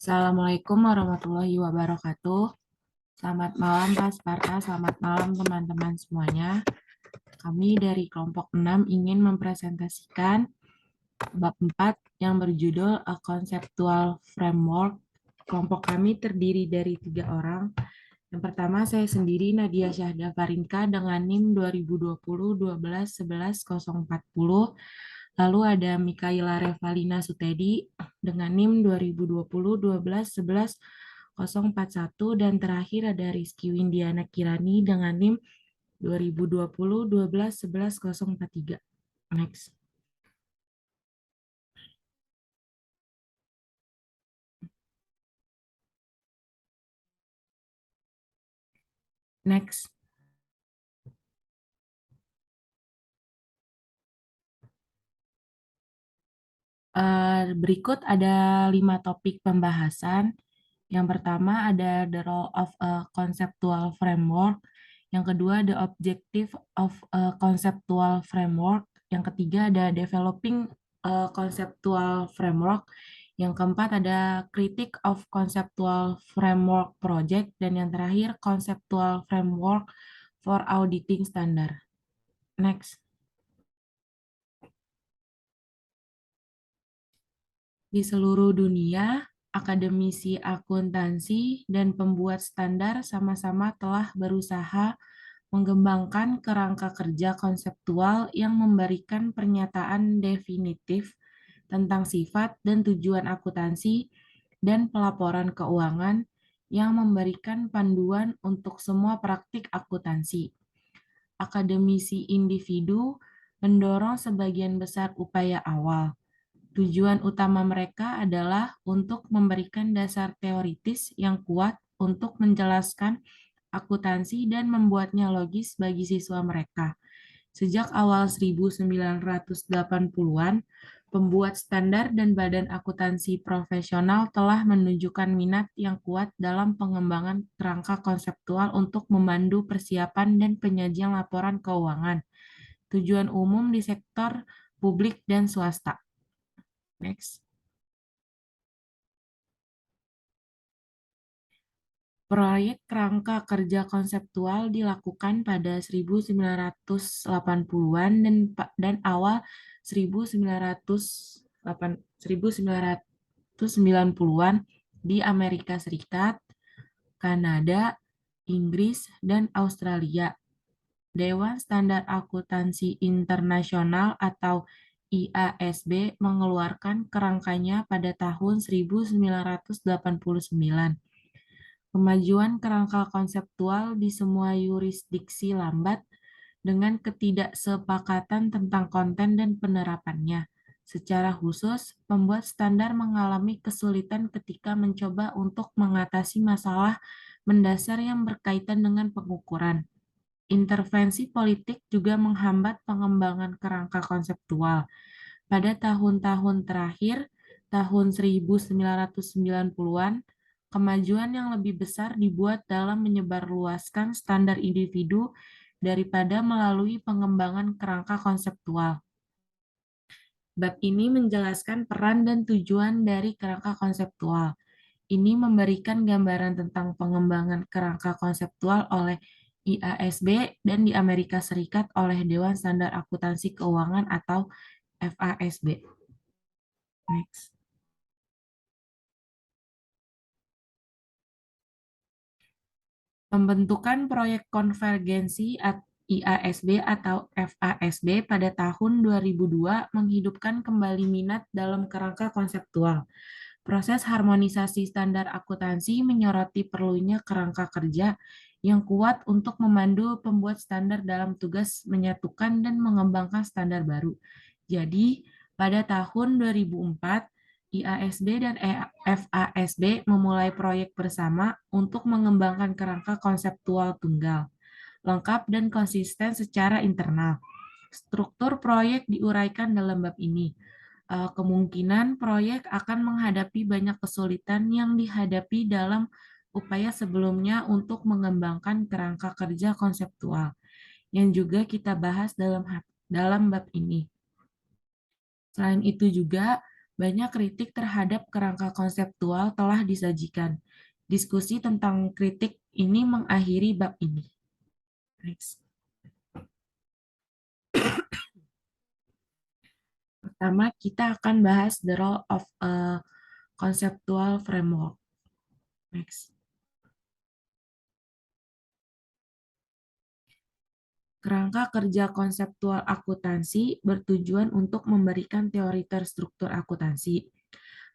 Assalamualaikum warahmatullahi wabarakatuh. Selamat malam Pak Sparta, selamat malam teman-teman semuanya. Kami dari kelompok 6 ingin mempresentasikan bab 4 yang berjudul A Conceptual Framework. Kelompok kami terdiri dari 3 orang. Yang pertama saya sendiri Nadia Syahda Farinka dengan NIM 2020 12 11 040. Lalu ada Mikaela Revalina Sutedi dengan NIM 2020 12 11 041 dan terakhir ada Rizky Windiana Kirani dengan NIM 2020 12 11 043. Next. Next. Berikut ada 5 topik pembahasan. Yang pertama ada the role of a conceptual framework. Yang kedua the objective of a conceptual framework. Yang ketiga ada developing a conceptual framework. Yang keempat ada critique of conceptual framework project. Dan yang terakhir conceptual framework for auditing standard. Next. Di seluruh dunia, akademisi akuntansi dan pembuat standar sama-sama telah berusaha mengembangkan kerangka kerja konseptual yang memberikan pernyataan definitif tentang sifat dan tujuan akuntansi dan pelaporan keuangan yang memberikan panduan untuk semua praktik akuntansi. Akademisi individu mendorong sebagian besar upaya awal. Tujuan utama mereka adalah untuk memberikan dasar teoritis yang kuat untuk menjelaskan akuntansi dan membuatnya logis bagi siswa mereka. Sejak awal 1980-an, pembuat standar dan badan akuntansi profesional telah menunjukkan minat yang kuat dalam pengembangan kerangka konseptual untuk memandu persiapan dan penyajian laporan keuangan. Tujuan umum di sektor publik dan swasta. Next. Proyek kerangka kerja konseptual dilakukan pada 1980-an dan awal 1990-an di Amerika Serikat, Kanada, Inggris, dan Australia. Dewan Standar Akuntansi Internasional atau IASB mengeluarkan kerangkanya pada tahun 1989. Kemajuan kerangka konseptual di semua yurisdiksi lambat dengan ketidaksepakatan tentang konten dan penerapannya. Secara khusus, pembuat standar mengalami kesulitan ketika mencoba untuk mengatasi masalah mendasar yang berkaitan dengan pengukuran. Intervensi politik juga menghambat pengembangan kerangka konseptual. Pada tahun-tahun terakhir, tahun 1990-an, kemajuan yang lebih besar dibuat dalam menyebarluaskan standar individu daripada melalui pengembangan kerangka konseptual. Bab ini menjelaskan peran dan tujuan dari kerangka konseptual. Ini memberikan gambaran tentang pengembangan kerangka konseptual oleh IASB dan di Amerika Serikat oleh Dewan Standar Akuntansi Keuangan atau FASB. Next. Pembentukan proyek konvergensi IASB atau FASB pada tahun 2002 menghidupkan kembali minat dalam kerangka konseptual. Proses harmonisasi standar akuntansi menyoroti perlunya kerangka kerja yang kuat untuk memandu pembuat standar dalam tugas menyatukan dan mengembangkan standar baru. Jadi, pada tahun 2004, IASB dan FASB memulai proyek bersama untuk mengembangkan kerangka konseptual tunggal, lengkap dan konsisten secara internal. Struktur proyek diuraikan dalam bab ini. Kemungkinan proyek akan menghadapi banyak kesulitan yang dihadapi dalam upaya sebelumnya untuk mengembangkan kerangka kerja konseptual, yang juga kita bahas dalam bab ini. Selain itu juga, Banyak kritik terhadap kerangka konseptual telah disajikan. Diskusi tentang kritik ini mengakhiri bab ini. Next. Pertama, kita akan bahas the role of a conceptual framework. Next. Kerangka kerja konseptual akuntansi bertujuan untuk memberikan teori terstruktur akuntansi.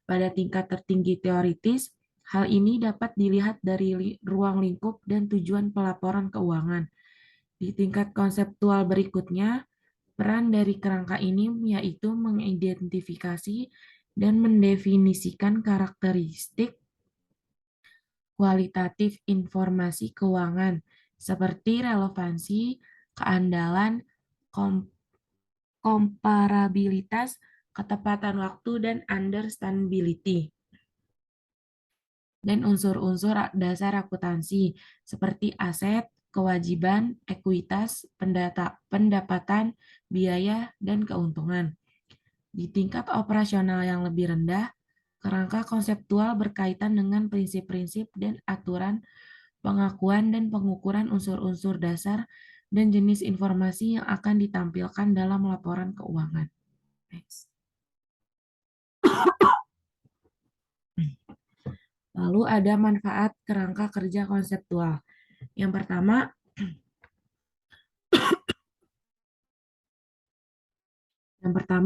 Pada tingkat tertinggi teoritis, hal ini dapat dilihat dari ruang lingkup dan tujuan pelaporan keuangan. Di tingkat konseptual berikutnya, peran dari kerangka ini yaitu mengidentifikasi dan mendefinisikan karakteristik kualitatif informasi keuangan seperti relevansi, keandalan, komparabilitas, ketepatan waktu, dan understandability. Dan unsur-unsur dasar akuntansi seperti aset, kewajiban, ekuitas, pendapatan, biaya, dan keuntungan. Di tingkat operasional yang lebih rendah, kerangka konseptual berkaitan dengan prinsip-prinsip dan aturan pengakuan dan pengukuran unsur-unsur dasar dan jenis informasi yang akan ditampilkan dalam laporan keuangan. Next. Lalu ada manfaat kerangka kerja konseptual. Yang pertama,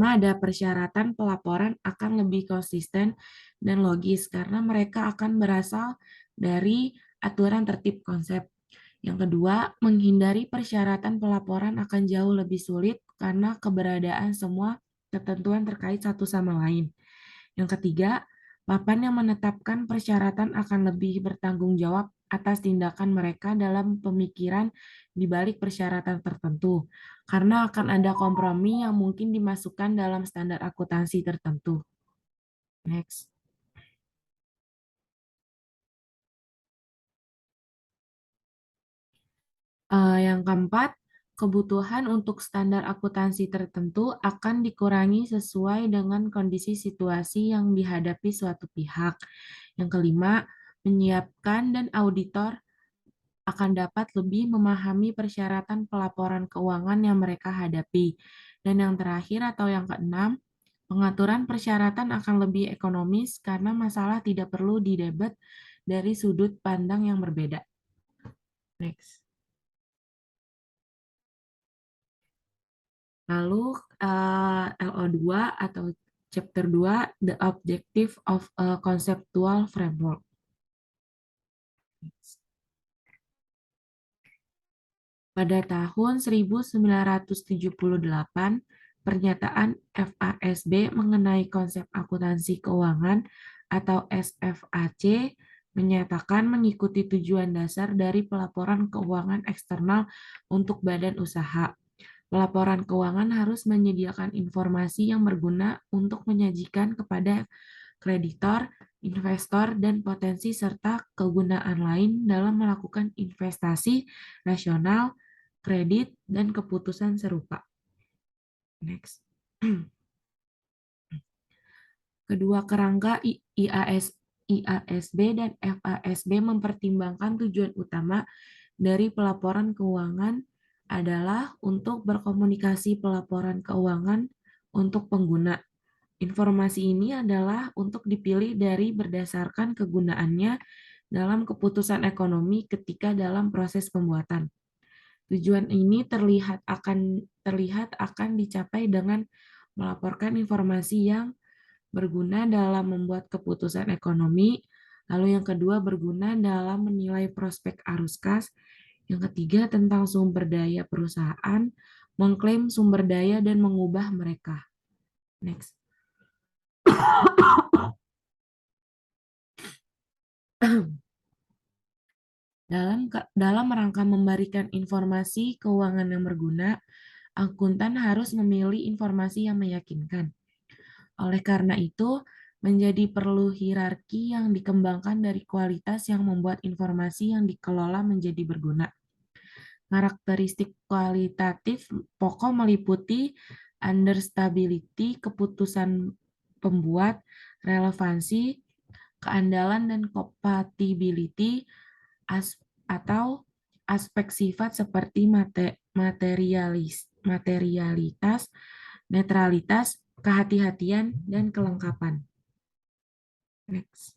ada persyaratan pelaporan akan lebih konsisten dan logis karena mereka akan berasal dari aturan tertib konsep. Yang kedua, menghindari persyaratan pelaporan akan jauh lebih sulit karena keberadaan semua ketentuan terkait satu sama lain. Yang ketiga, papan yang menetapkan persyaratan akan lebih bertanggung jawab atas tindakan mereka dalam pemikiran di balik persyaratan tertentu, karena akan ada kompromi yang mungkin dimasukkan dalam standar akuntansi tertentu. Next. Yang keempat, kebutuhan untuk standar akuntansi tertentu akan dikurangi sesuai dengan kondisi situasi yang dihadapi suatu pihak. Yang kelima, menyiapkan dan auditor akan dapat lebih memahami persyaratan pelaporan keuangan yang mereka hadapi. Dan yang terakhir atau yang keenam, pengaturan persyaratan akan lebih ekonomis karena masalah tidak perlu didebat dari sudut pandang yang berbeda. Next. Lalu LO2 atau chapter 2, The Objective of a Conceptual Framework. Pada tahun 1978, pernyataan FASB mengenai konsep akuntansi keuangan atau SFAC menyatakan mengikuti tujuan dasar dari pelaporan keuangan eksternal untuk badan usaha. Pelaporan keuangan harus menyediakan informasi yang berguna untuk menyajikan kepada kreditor, investor, dan potensi serta kegunaan lain dalam melakukan investasi rasional, kredit, dan keputusan serupa. Next. Kedua kerangka IASB dan FASB mempertimbangkan tujuan utama dari pelaporan keuangan adalah untuk berkomunikasi pelaporan keuangan untuk pengguna. Informasi ini adalah untuk dipilih dari berdasarkan kegunaannya dalam keputusan ekonomi ketika dalam proses pembuatan. Tujuan ini terlihat akan dicapai dengan melaporkan informasi yang berguna dalam membuat keputusan ekonomi, lalu yang kedua berguna dalam menilai prospek arus kas, yang ketiga tentang sumber daya perusahaan, mengklaim sumber daya dan mengubah mereka. Next. Dalam rangka memberikan informasi keuangan yang berguna, akuntan harus memilih informasi yang meyakinkan. Oleh karena itu, menjadi perlu hierarki yang dikembangkan dari kualitas yang membuat informasi yang dikelola menjadi berguna. Karakteristik kualitatif pokok meliputi understandability, keputusan pembuat, relevansi, keandalan dan compatibility atau aspek sifat seperti materialitas, netralitas, kehati-hatian, dan kelengkapan. Next.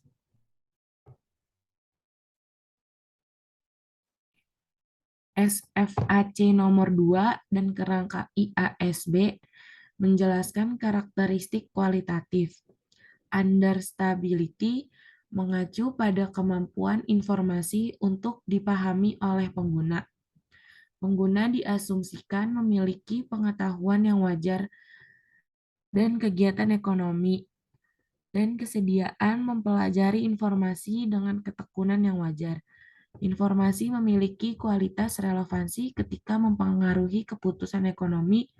SFAC nomor 2 dan kerangka IASB menjelaskan karakteristik kualitatif. Understandability mengacu pada kemampuan informasi untuk dipahami oleh pengguna. Pengguna diasumsikan memiliki pengetahuan yang wajar dan kegiatan ekonomi, dan kesediaan mempelajari informasi dengan ketekunan yang wajar. Informasi memiliki kualitas relevansi ketika mempengaruhi keputusan ekonomi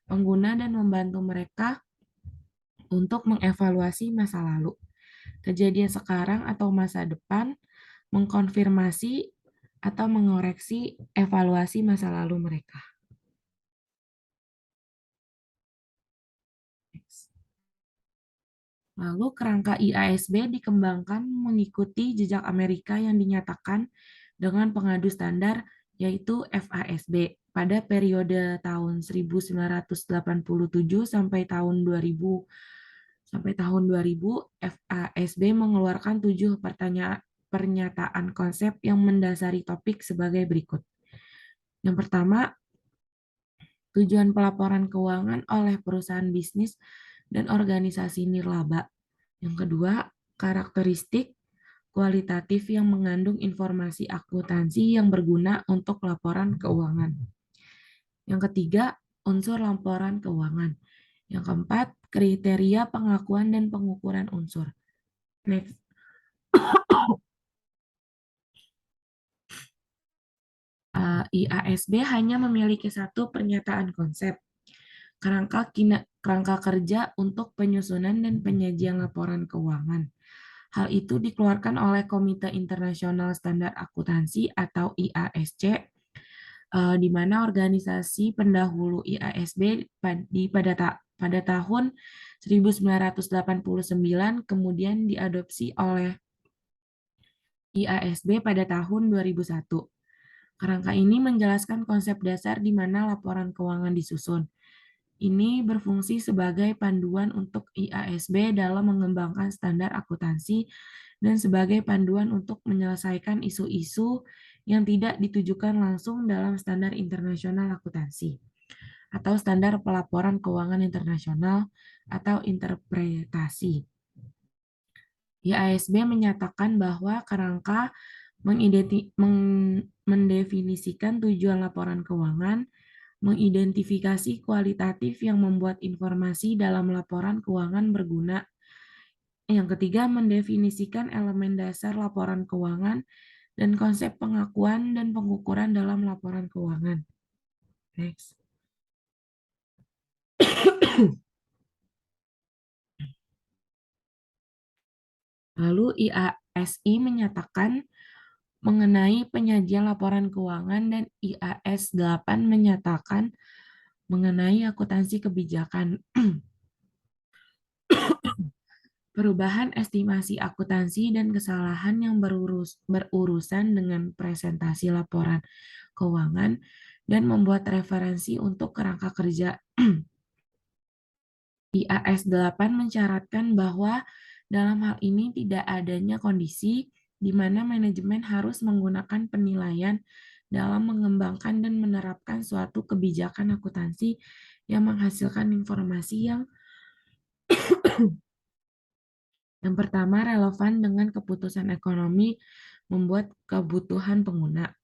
pengguna dan membantu mereka untuk mengevaluasi masa lalu, kejadian sekarang atau masa depan, mengkonfirmasi atau mengoreksi evaluasi masa lalu mereka. Lalu kerangka IASB dikembangkan mengikuti jejak Amerika yang dinyatakan dengan pengadu standar yaitu FASB pada periode tahun 1987 sampai tahun 2000. FASB mengeluarkan 7 pernyataan konsep yang mendasari topik sebagai berikut. Yang pertama, tujuan pelaporan keuangan oleh perusahaan bisnis dan organisasi nirlaba. Yang kedua, karakteristik kualitatif yang mengandung informasi akuntansi yang berguna untuk laporan keuangan. Yang ketiga, unsur laporan keuangan. Yang keempat, kriteria pengakuan dan pengukuran unsur. Next. IASB hanya memiliki satu pernyataan konsep, kerangka kerja untuk penyusunan dan penyajian laporan keuangan. Hal itu dikeluarkan oleh Komite Internasional Standar Akuntansi atau IASC, di mana organisasi pendahulu IASB pada tahun 1989 kemudian diadopsi oleh IASB pada tahun 2001. Kerangka ini menjelaskan konsep dasar di mana laporan keuangan disusun. Ini berfungsi sebagai panduan untuk IASB dalam mengembangkan standar akuntansi dan sebagai panduan untuk menyelesaikan isu-isu yang tidak ditujukan langsung dalam standar internasional akuntansi atau standar pelaporan keuangan internasional atau interpretasi. IASB menyatakan bahwa kerangka mendefinisikan tujuan laporan keuangan, mengidentifikasi kualitatif yang membuat informasi dalam laporan keuangan berguna. Yang ketiga, mendefinisikan elemen dasar laporan keuangan dan konsep pengakuan dan pengukuran dalam laporan keuangan. Next. Lalu IASI menyatakan mengenai penyajian laporan keuangan dan IAS 8 menyatakan mengenai akuntansi kebijakan. Perubahan estimasi akuntansi dan kesalahan yang berurusan dengan presentasi laporan keuangan dan membuat referensi untuk kerangka kerja. IAS 8 mensyaratkan bahwa dalam hal ini tidak adanya kondisi di mana manajemen harus menggunakan penilaian dalam mengembangkan dan menerapkan suatu kebijakan akuntansi yang menghasilkan informasi yang pertama relevan dengan keputusan ekonomi membuat kebutuhan pengguna.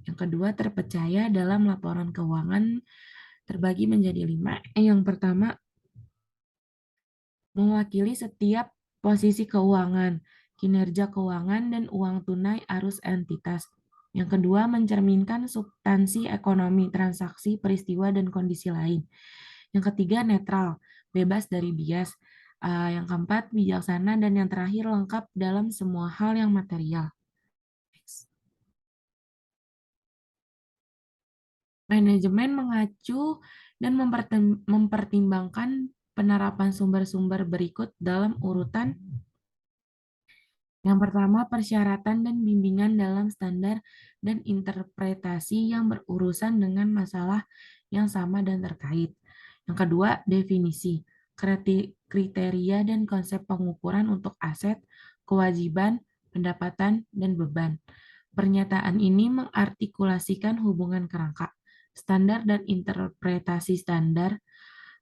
Yang kedua terpercaya dalam laporan keuangan terbagi menjadi 5. Yang pertama mewakili setiap posisi keuangan, kinerja keuangan, dan uang tunai arus entitas. Yang kedua, mencerminkan substansi ekonomi, transaksi, peristiwa, dan kondisi lain. Yang ketiga, netral, bebas dari bias. Yang keempat, bijaksana, dan yang terakhir, lengkap dalam semua hal yang material. Manajemen mengacu dan mempertimbangkan penerapan sumber-sumber berikut dalam urutan. Yang pertama, persyaratan dan bimbingan dalam standar dan interpretasi yang berurusan dengan masalah yang sama dan terkait. Yang kedua, definisi, kriteria dan konsep pengukuran untuk aset, kewajiban, pendapatan, dan beban. Pernyataan ini mengartikulasikan hubungan kerangka, standar, dan interpretasi standar.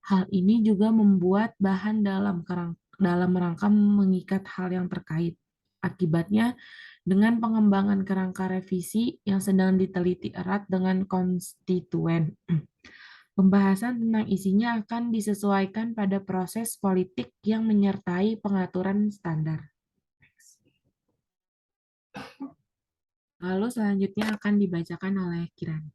Hal ini juga membuat bahan dalam rangka mengikat hal yang terkait. Akibatnya, dengan pengembangan kerangka revisi yang sedang diteliti erat dengan konstituen, pembahasan tentang isinya akan disesuaikan pada proses politik yang menyertai pengaturan standar. Lalu selanjutnya akan dibacakan oleh Kiran.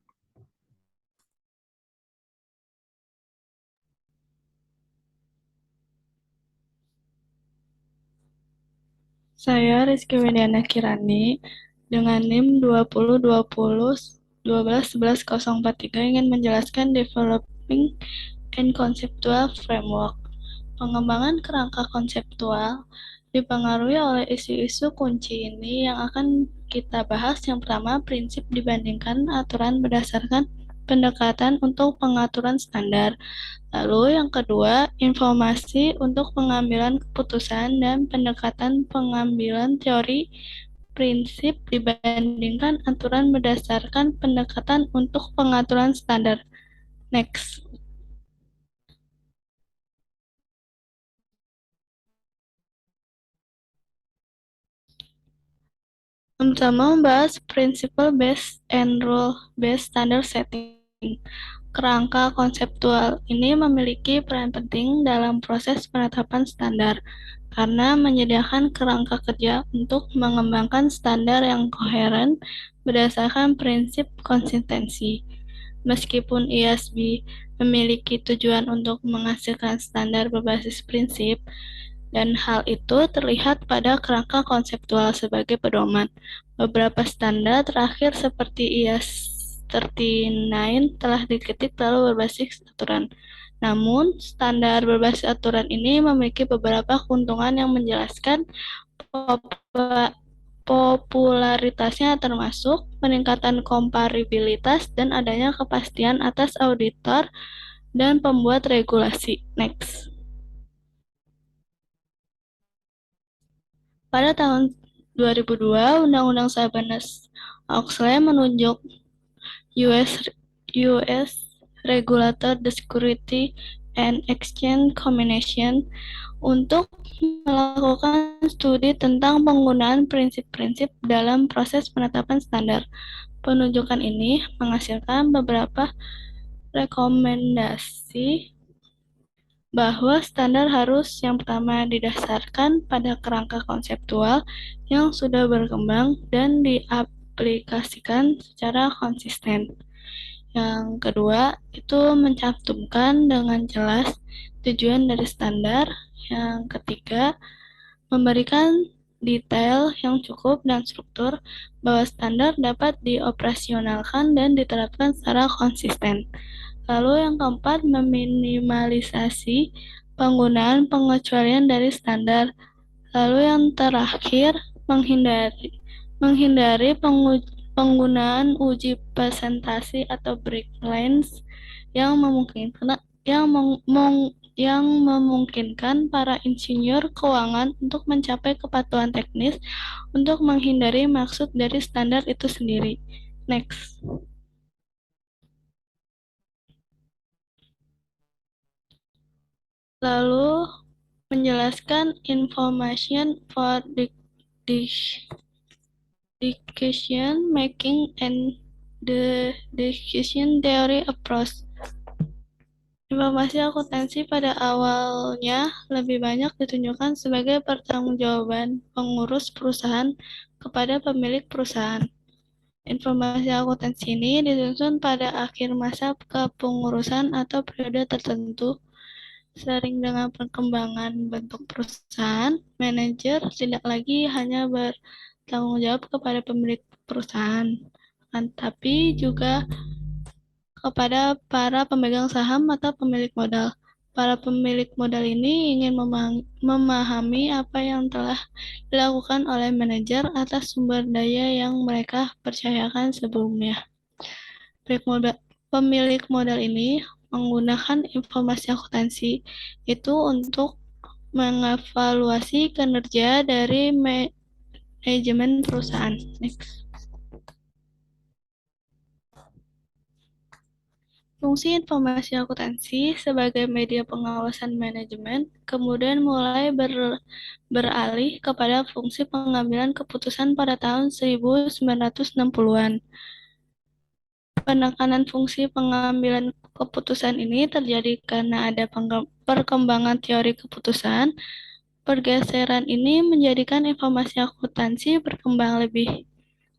Saya Rizky Widiana Kirani dengan NIM 2020-12-11-043 ingin menjelaskan Developing and Conceptual Framework. Pengembangan kerangka konseptual dipengaruhi oleh isu-isu kunci ini yang akan kita bahas. Yang pertama, prinsip dibandingkan aturan berdasarkan pendekatan untuk pengaturan standar. Lalu yang kedua, informasi untuk pengambilan keputusan dan pendekatan pengambilan teori prinsip dibandingkan aturan berdasarkan pendekatan untuk pengaturan standar. Next. Pertama, membahas Principle Based and Rule Based Standard Setting. Kerangka konseptual ini memiliki peran penting dalam proses penetapan standar karena menyediakan kerangka kerja untuk mengembangkan standar yang koheren berdasarkan prinsip konsistensi. Meskipun IASB memiliki tujuan untuk menghasilkan standar berbasis prinsip, dan hal itu terlihat pada kerangka konseptual sebagai pedoman. Beberapa standar terakhir seperti IAS 39 telah diketik lalu berbasis aturan. Namun, standar berbasis aturan ini memiliki beberapa keuntungan yang menjelaskan popularitasnya, termasuk peningkatan komparabilitas dan adanya kepastian atas auditor dan pembuat regulasi. Next. Pada tahun 2002, Undang-Undang Sarbanes-Oxley menunjuk US Regulator the Security and Exchange Commission untuk melakukan studi tentang penggunaan prinsip-prinsip dalam proses penetapan standar. Penunjukan ini menghasilkan beberapa rekomendasi bahwa standar harus yang pertama didasarkan pada kerangka konseptual yang sudah berkembang dan diaplikasikan secara konsisten. Yang kedua, itu mencantumkan dengan jelas tujuan dari standar. Yang ketiga, memberikan detail yang cukup dan struktur bahwa standar dapat dioperasionalkan dan diterapkan secara konsisten. Lalu yang keempat, meminimalisasi penggunaan pengecualian dari standar. Lalu yang terakhir, menghindari penggunaan uji presentasi atau breaklines yang memungkinkan para insinyur keuangan untuk mencapai kepatuhan teknis untuk menghindari maksud dari standar itu sendiri. Next. Lalu menjelaskan information for decision making and the decision theory approach. Informasi akuntansi pada awalnya lebih banyak ditunjukkan sebagai pertanggungjawaban pengurus perusahaan kepada pemilik perusahaan. Informasi akuntansi ini disusun pada akhir masa kepengurusan atau periode tertentu. Sering dengan perkembangan bentuk perusahaan, manajer tidak lagi hanya bertanggung jawab kepada pemilik perusahaan, tapi juga kepada para pemegang saham atau pemilik modal. Para pemilik modal ini ingin memahami apa yang telah dilakukan oleh manajer atas sumber daya yang mereka percayakan sebelumnya. Pemilik modal ini menggunakan informasi akuntansi itu untuk mengevaluasi kinerja dari manajemen perusahaan. Next. Fungsi informasi akuntansi sebagai media pengawasan manajemen kemudian mulai beralih kepada fungsi pengambilan keputusan pada tahun 1960-an. Penekanan fungsi pengambilan keputusan ini terjadi karena ada perkembangan teori keputusan. Pergeseran ini menjadikan informasi akuntansi berkembang lebih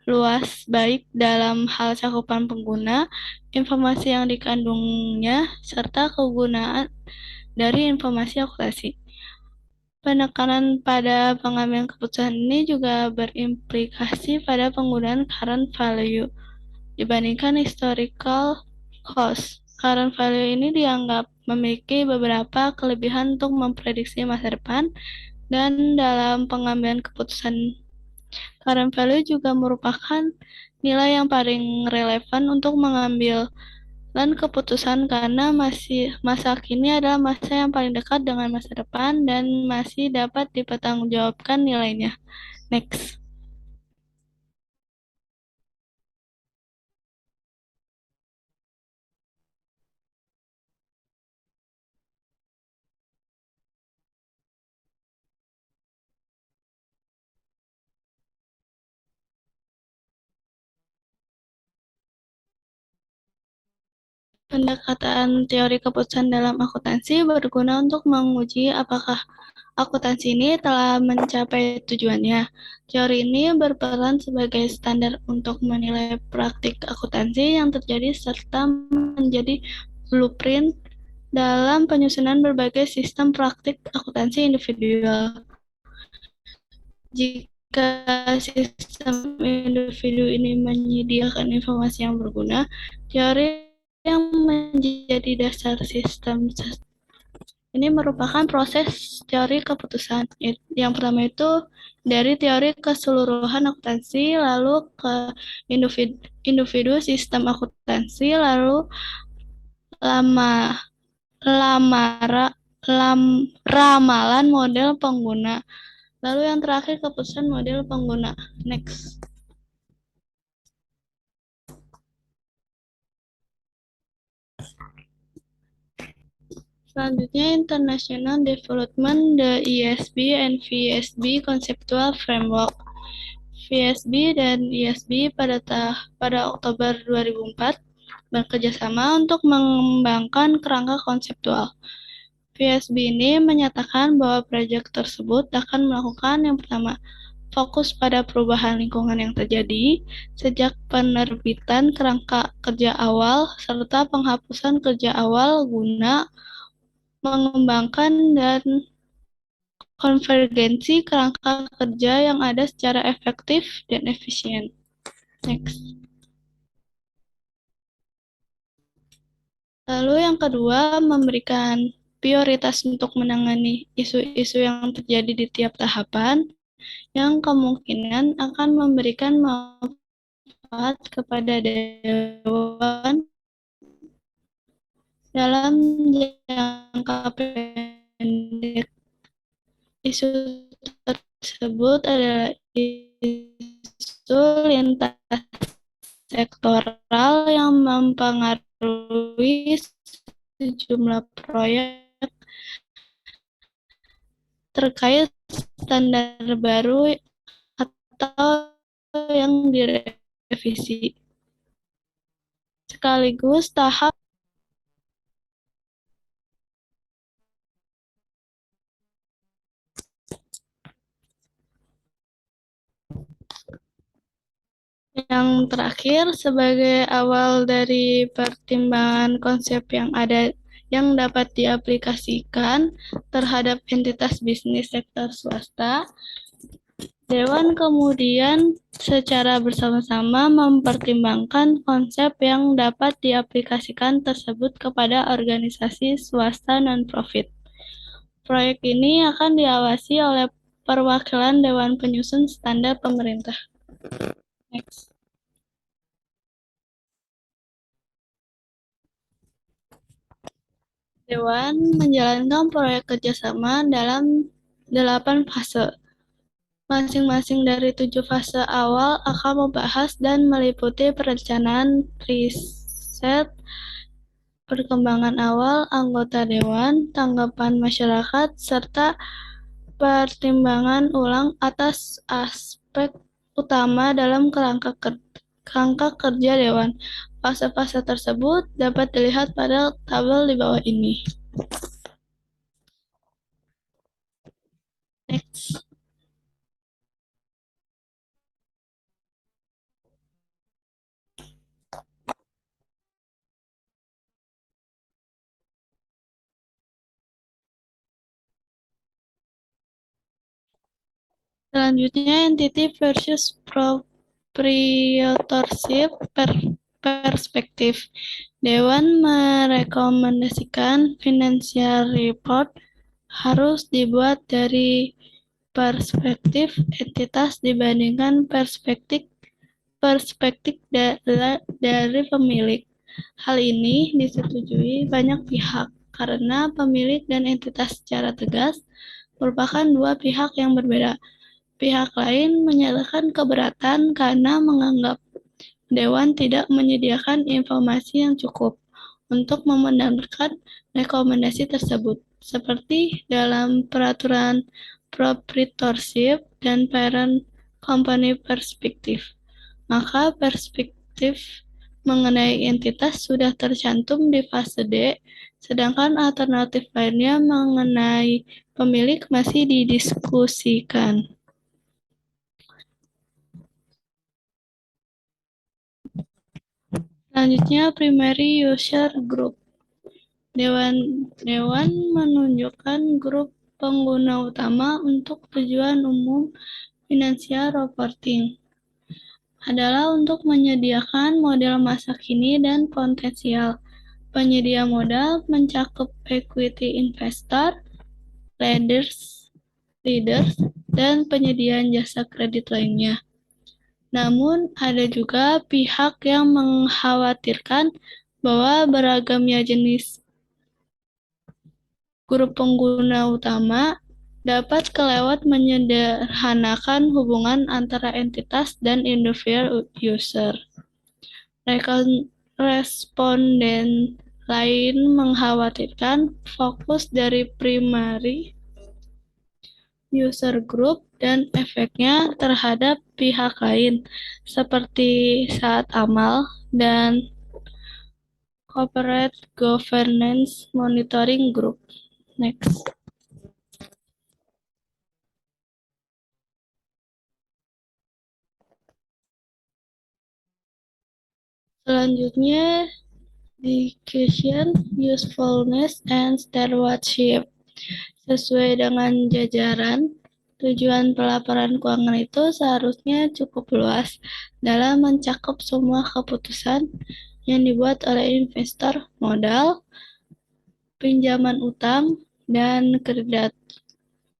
luas baik dalam hal cakupan pengguna, informasi yang dikandungnya, serta kegunaan dari informasi akuntansi. Penekanan pada pengambilan keputusan ini juga berimplikasi pada penggunaan current value dibandingkan historical cost. Current value ini dianggap memiliki beberapa kelebihan untuk memprediksi masa depan, dan dalam pengambilan keputusan current value juga merupakan nilai yang paling relevan untuk mengambil keputusan karena masa kini adalah masa yang paling dekat dengan masa depan dan masih dapat dipertanggungjawabkan nilainya. Next. Pendekatan teori keputusan dalam akuntansi berguna untuk menguji apakah akuntansi ini telah mencapai tujuannya. Teori ini berperan sebagai standar untuk menilai praktik akuntansi yang terjadi serta menjadi blueprint dalam penyusunan berbagai sistem praktik akuntansi individual. Jika sistem individu ini menyediakan informasi yang berguna, teori yang menjadi dasar sistem ini merupakan proses teori keputusan. Yang pertama itu dari teori keseluruhan akuntansi, lalu ke individu sistem akuntansi, lalu ramalan model pengguna. Lalu yang terakhir keputusan model pengguna. Next. Selanjutnya International Development the ISB and VSB Conceptual Framework. VSB dan ISB pada Oktober 2004 bekerjasama untuk mengembangkan kerangka konseptual. VSB ini menyatakan bahwa proyek tersebut akan melakukan yang pertama, fokus pada perubahan lingkungan yang terjadi sejak penerbitan kerangka kerja awal serta penghapusan kerja awal guna mengembangkan dan konvergensi kerangka kerja yang ada secara efektif dan efisien. Next. Lalu yang kedua, memberikan prioritas untuk menangani isu-isu yang terjadi di tiap tahapan yang kemungkinan akan memberikan manfaat kepada Dewan dalam jangka pendek. Isu tersebut adalah isu lintas sektoral yang mempengaruhi sejumlah proyek terkait standar baru atau yang direvisi. Sekaligus tahap yang terakhir, sebagai awal dari pertimbangan konsep yang ada yang dapat diaplikasikan terhadap entitas bisnis sektor swasta, Dewan kemudian secara bersama-sama mempertimbangkan konsep yang dapat diaplikasikan tersebut kepada organisasi swasta non-profit. Proyek ini akan diawasi oleh perwakilan Dewan Penyusun Standar Pemerintah. Next. Dewan menjalankan proyek kerjasama dalam 8 fase. Masing-masing dari 7 fase awal akan membahas dan meliputi perencanaan riset, perkembangan awal anggota dewan, tanggapan masyarakat, serta pertimbangan ulang atas aspek utama dalam kerangka kerja dewan. Fase-fase tersebut dapat dilihat pada tabel di bawah ini. Next. Selanjutnya, entity versus proprietorship perspektif. Dewan merekomendasikan financial report harus dibuat dari perspektif entitas dibandingkan perspektif dari pemilik. Hal ini disetujui banyak pihak karena pemilik dan entitas secara tegas merupakan dua pihak yang berbeda. Pihak lain menyatakan keberatan karena menganggap Dewan tidak menyediakan informasi yang cukup untuk membenarkan rekomendasi tersebut, seperti dalam peraturan proprietorship dan parent company perspektif. Maka perspektif mengenai entitas sudah tercantum di fase D, sedangkan alternatif lainnya mengenai pemilik masih didiskusikan. Selanjutnya, primary user group. Dewan menunjukkan grup pengguna utama untuk tujuan umum financial reporting adalah untuk menyediakan model masa kini dan potensial. Penyedia modal mencakup equity investor, leaders, dan penyediaan jasa kredit lainnya. Namun, ada juga pihak yang mengkhawatirkan bahwa beragamnya jenis grup pengguna utama dapat kelewat menyederhanakan hubungan antara entitas dan individual user. Responden lain mengkhawatirkan fokus dari primary user group dan efeknya terhadap pihak lain, seperti saat amal dan corporate governance monitoring group. Next. Selanjutnya, dedication, usefulness, and stewardship. Sesuai dengan jajaran, tujuan pelaporan keuangan itu seharusnya cukup luas dalam mencakup semua keputusan yang dibuat oleh investor modal, pinjaman utang, dan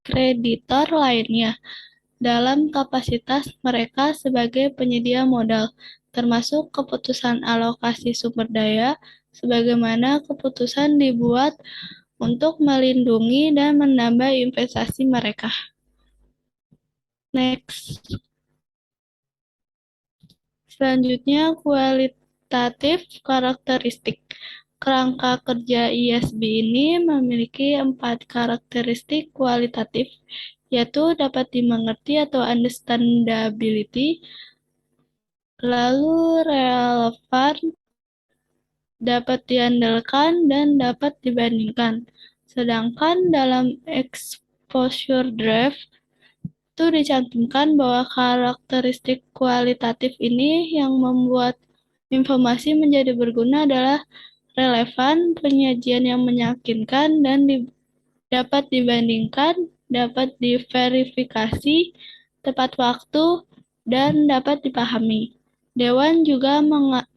kreditor lainnya dalam kapasitas mereka sebagai penyedia modal, termasuk keputusan alokasi sumber daya, sebagaimana keputusan dibuat untuk melindungi dan menambah investasi mereka. Next. Selanjutnya, kualitatif karakteristik. Kerangka kerja ISB ini memiliki 4 karakteristik kualitatif, yaitu dapat dimengerti atau understandability, lalu relevan, dapat diandalkan, dan dapat dibandingkan. Sedangkan dalam exposure draft itu dicantumkan bahwa karakteristik kualitatif ini yang membuat informasi menjadi berguna adalah relevan, penyajian yang meyakinkan, dan dapat dibandingkan, dapat diverifikasi, tepat waktu, dan dapat dipahami. Dewan juga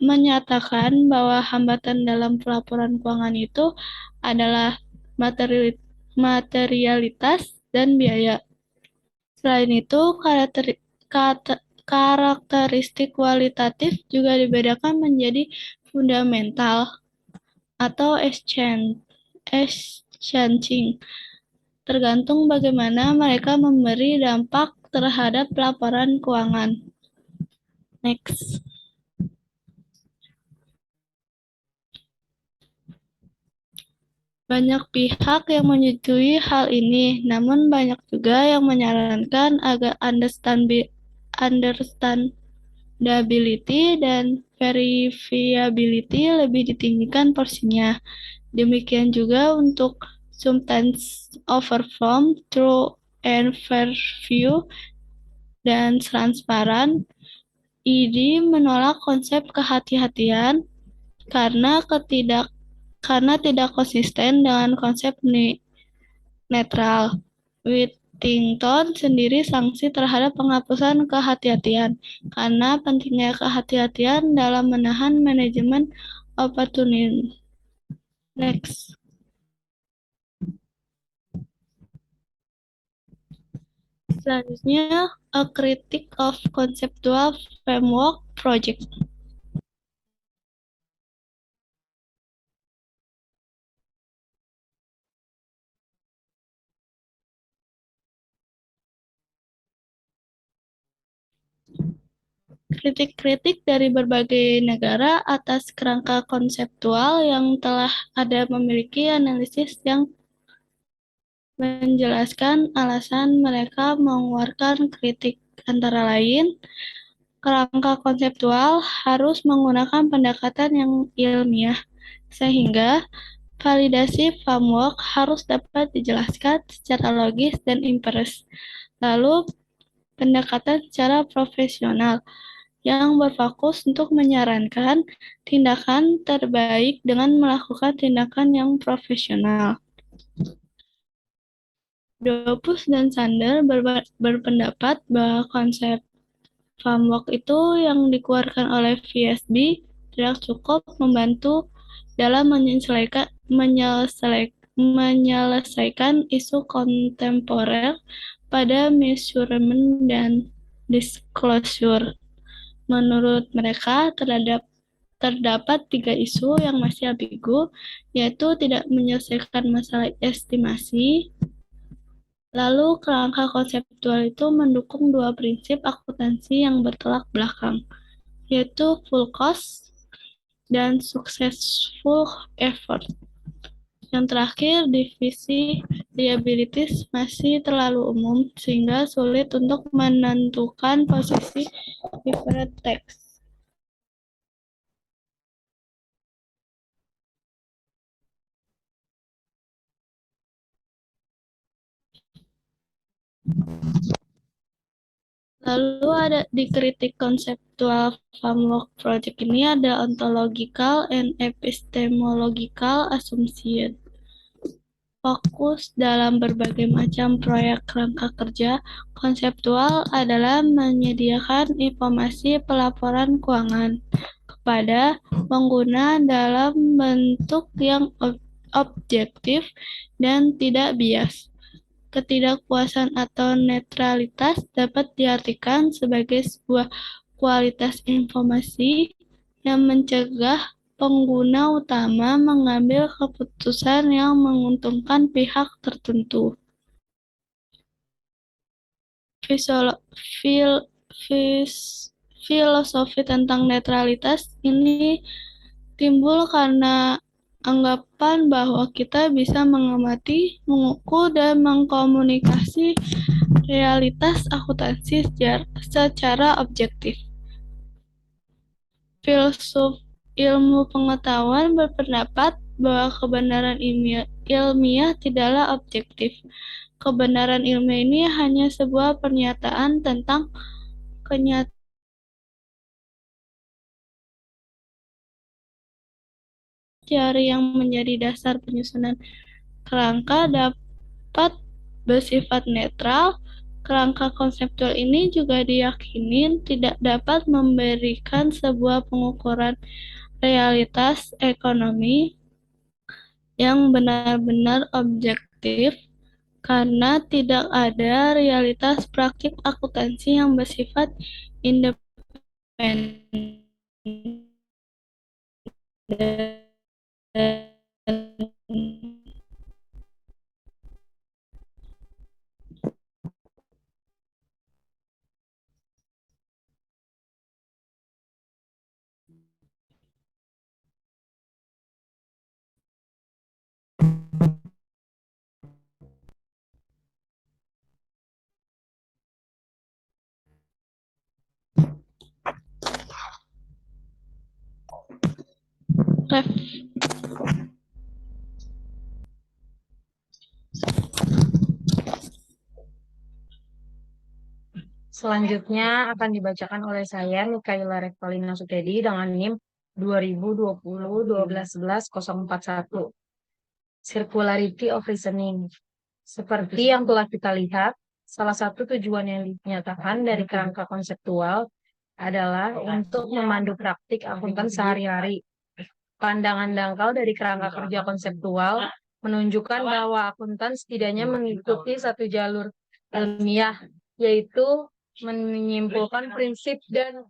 menyatakan bahwa hambatan dalam pelaporan keuangan itu adalah materialitas dan biaya. Selain itu, karakteristik kualitatif juga dibedakan menjadi fundamental atau exchanging, tergantung bagaimana mereka memberi dampak terhadap laporan keuangan. Next. Banyak pihak yang menyetujui hal ini, namun banyak juga yang menyarankan agar understandability dan verifiability lebih ditinggikan porsinya. Demikian juga untuk sometimes overform, true and fair view, dan transparan. ID menolak konsep kehati-hatian karena tidak konsisten dengan konsep netral. Whittington sendiri sanksi terhadap penghapusan kehati-hatian karena pentingnya kehati-hatian dalam menahan manajemen opportunity. Next. Selanjutnya, a critique of conceptual framework project. Kritik-kritik dari berbagai negara atas kerangka konseptual yang telah ada memiliki analisis yang menjelaskan alasan mereka mengeluarkan kritik, antara lain kerangka konseptual harus menggunakan pendekatan yang ilmiah, sehingga validasi framework harus dapat dijelaskan secara logis dan empiris. Lalu, pendekatan secara profesional yang berfokus untuk menyarankan tindakan terbaik dengan melakukan tindakan yang profesional. Dopus dan Sander berpendapat bahwa konsep framework itu yang dikeluarkan oleh VSB tidak cukup membantu dalam menyelesaikan isu kontemporer pada measurement dan disclosure. Menurut mereka, terdapat 3 isu yang masih ambigu, yaitu tidak menyelesaikan masalah estimasi. Lalu, kerangka konseptual itu mendukung 2 prinsip akuntansi yang bertolak belakang, yaitu full cost dan successful effort. Yang terakhir, divisi liabilities masih terlalu umum sehingga sulit untuk menentukan posisi different tax. Lalu ada di kritik konseptual framework project ini ada ontological and epistemological assumption. Fokus dalam berbagai macam proyek kerangka kerja konseptual adalah menyediakan informasi pelaporan keuangan kepada pengguna dalam bentuk yang objektif dan tidak bias. Ketidakpuasan atau netralitas dapat diartikan sebagai sebuah kualitas informasi yang mencegah pengguna utama mengambil keputusan yang menguntungkan pihak tertentu. Filosofi tentang netralitas ini timbul karena anggapan bahwa kita bisa mengamati, mengukur, dan mengkomunikasi realitas akuntansi secara objektif. Filsuf ilmu pengetahuan berpendapat bahwa kebenaran ilmiah tidaklah objektif. Kebenaran ilmiah ini hanya sebuah pernyataan tentang kenyataan teori yang menjadi dasar penyusunan kerangka dapat bersifat netral, Kerangka konseptual ini juga diyakini tidak dapat memberikan sebuah pengukuran realitas ekonomi yang benar-benar objektif karena tidak ada realitas praktik akuntansi yang bersifat independen. Ref. Selanjutnya akan dibacakan oleh saya, Mikaela Revalina Sukedi, dengan NIM 2020-1211-041. Circularity of Reasoning. Seperti yang telah kita lihat, salah satu tujuan yang dinyatakan dari kerangka konseptual adalah untuk memandu praktik akuntan sehari-hari. Pandangan dangkal dari kerangka kerja konseptual menunjukkan bahwa akuntan setidaknya mengikuti satu jalur ilmiah, yaitu menyimpulkan prinsip dan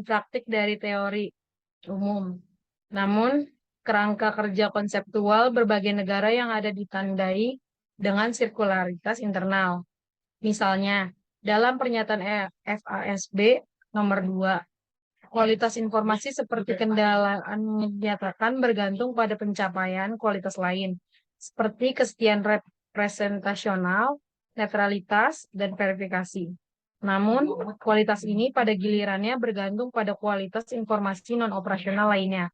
praktik dari teori umum. Namun, kerangka kerja konseptual berbagai negara yang ada ditandai dengan sirkularitas internal. Misalnya, dalam pernyataan FASB nomor 2, kualitas informasi seperti kendaraan menyatakan bergantung pada pencapaian kualitas lain, seperti kesetiaan representasional, netralitas, dan verifikasi. Namun, kualitas ini pada gilirannya bergantung pada kualitas informasi non-operasional lainnya.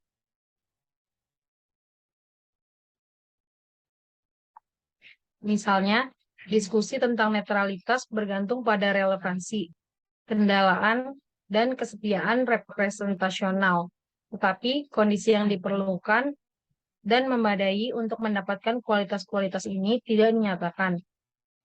Misalnya, diskusi tentang netralitas bergantung pada relevansi, kendalaan, dan kesetiaan representasional. Tetapi kondisi yang diperlukan dan memadai untuk mendapatkan kualitas-kualitas ini tidak dinyatakan.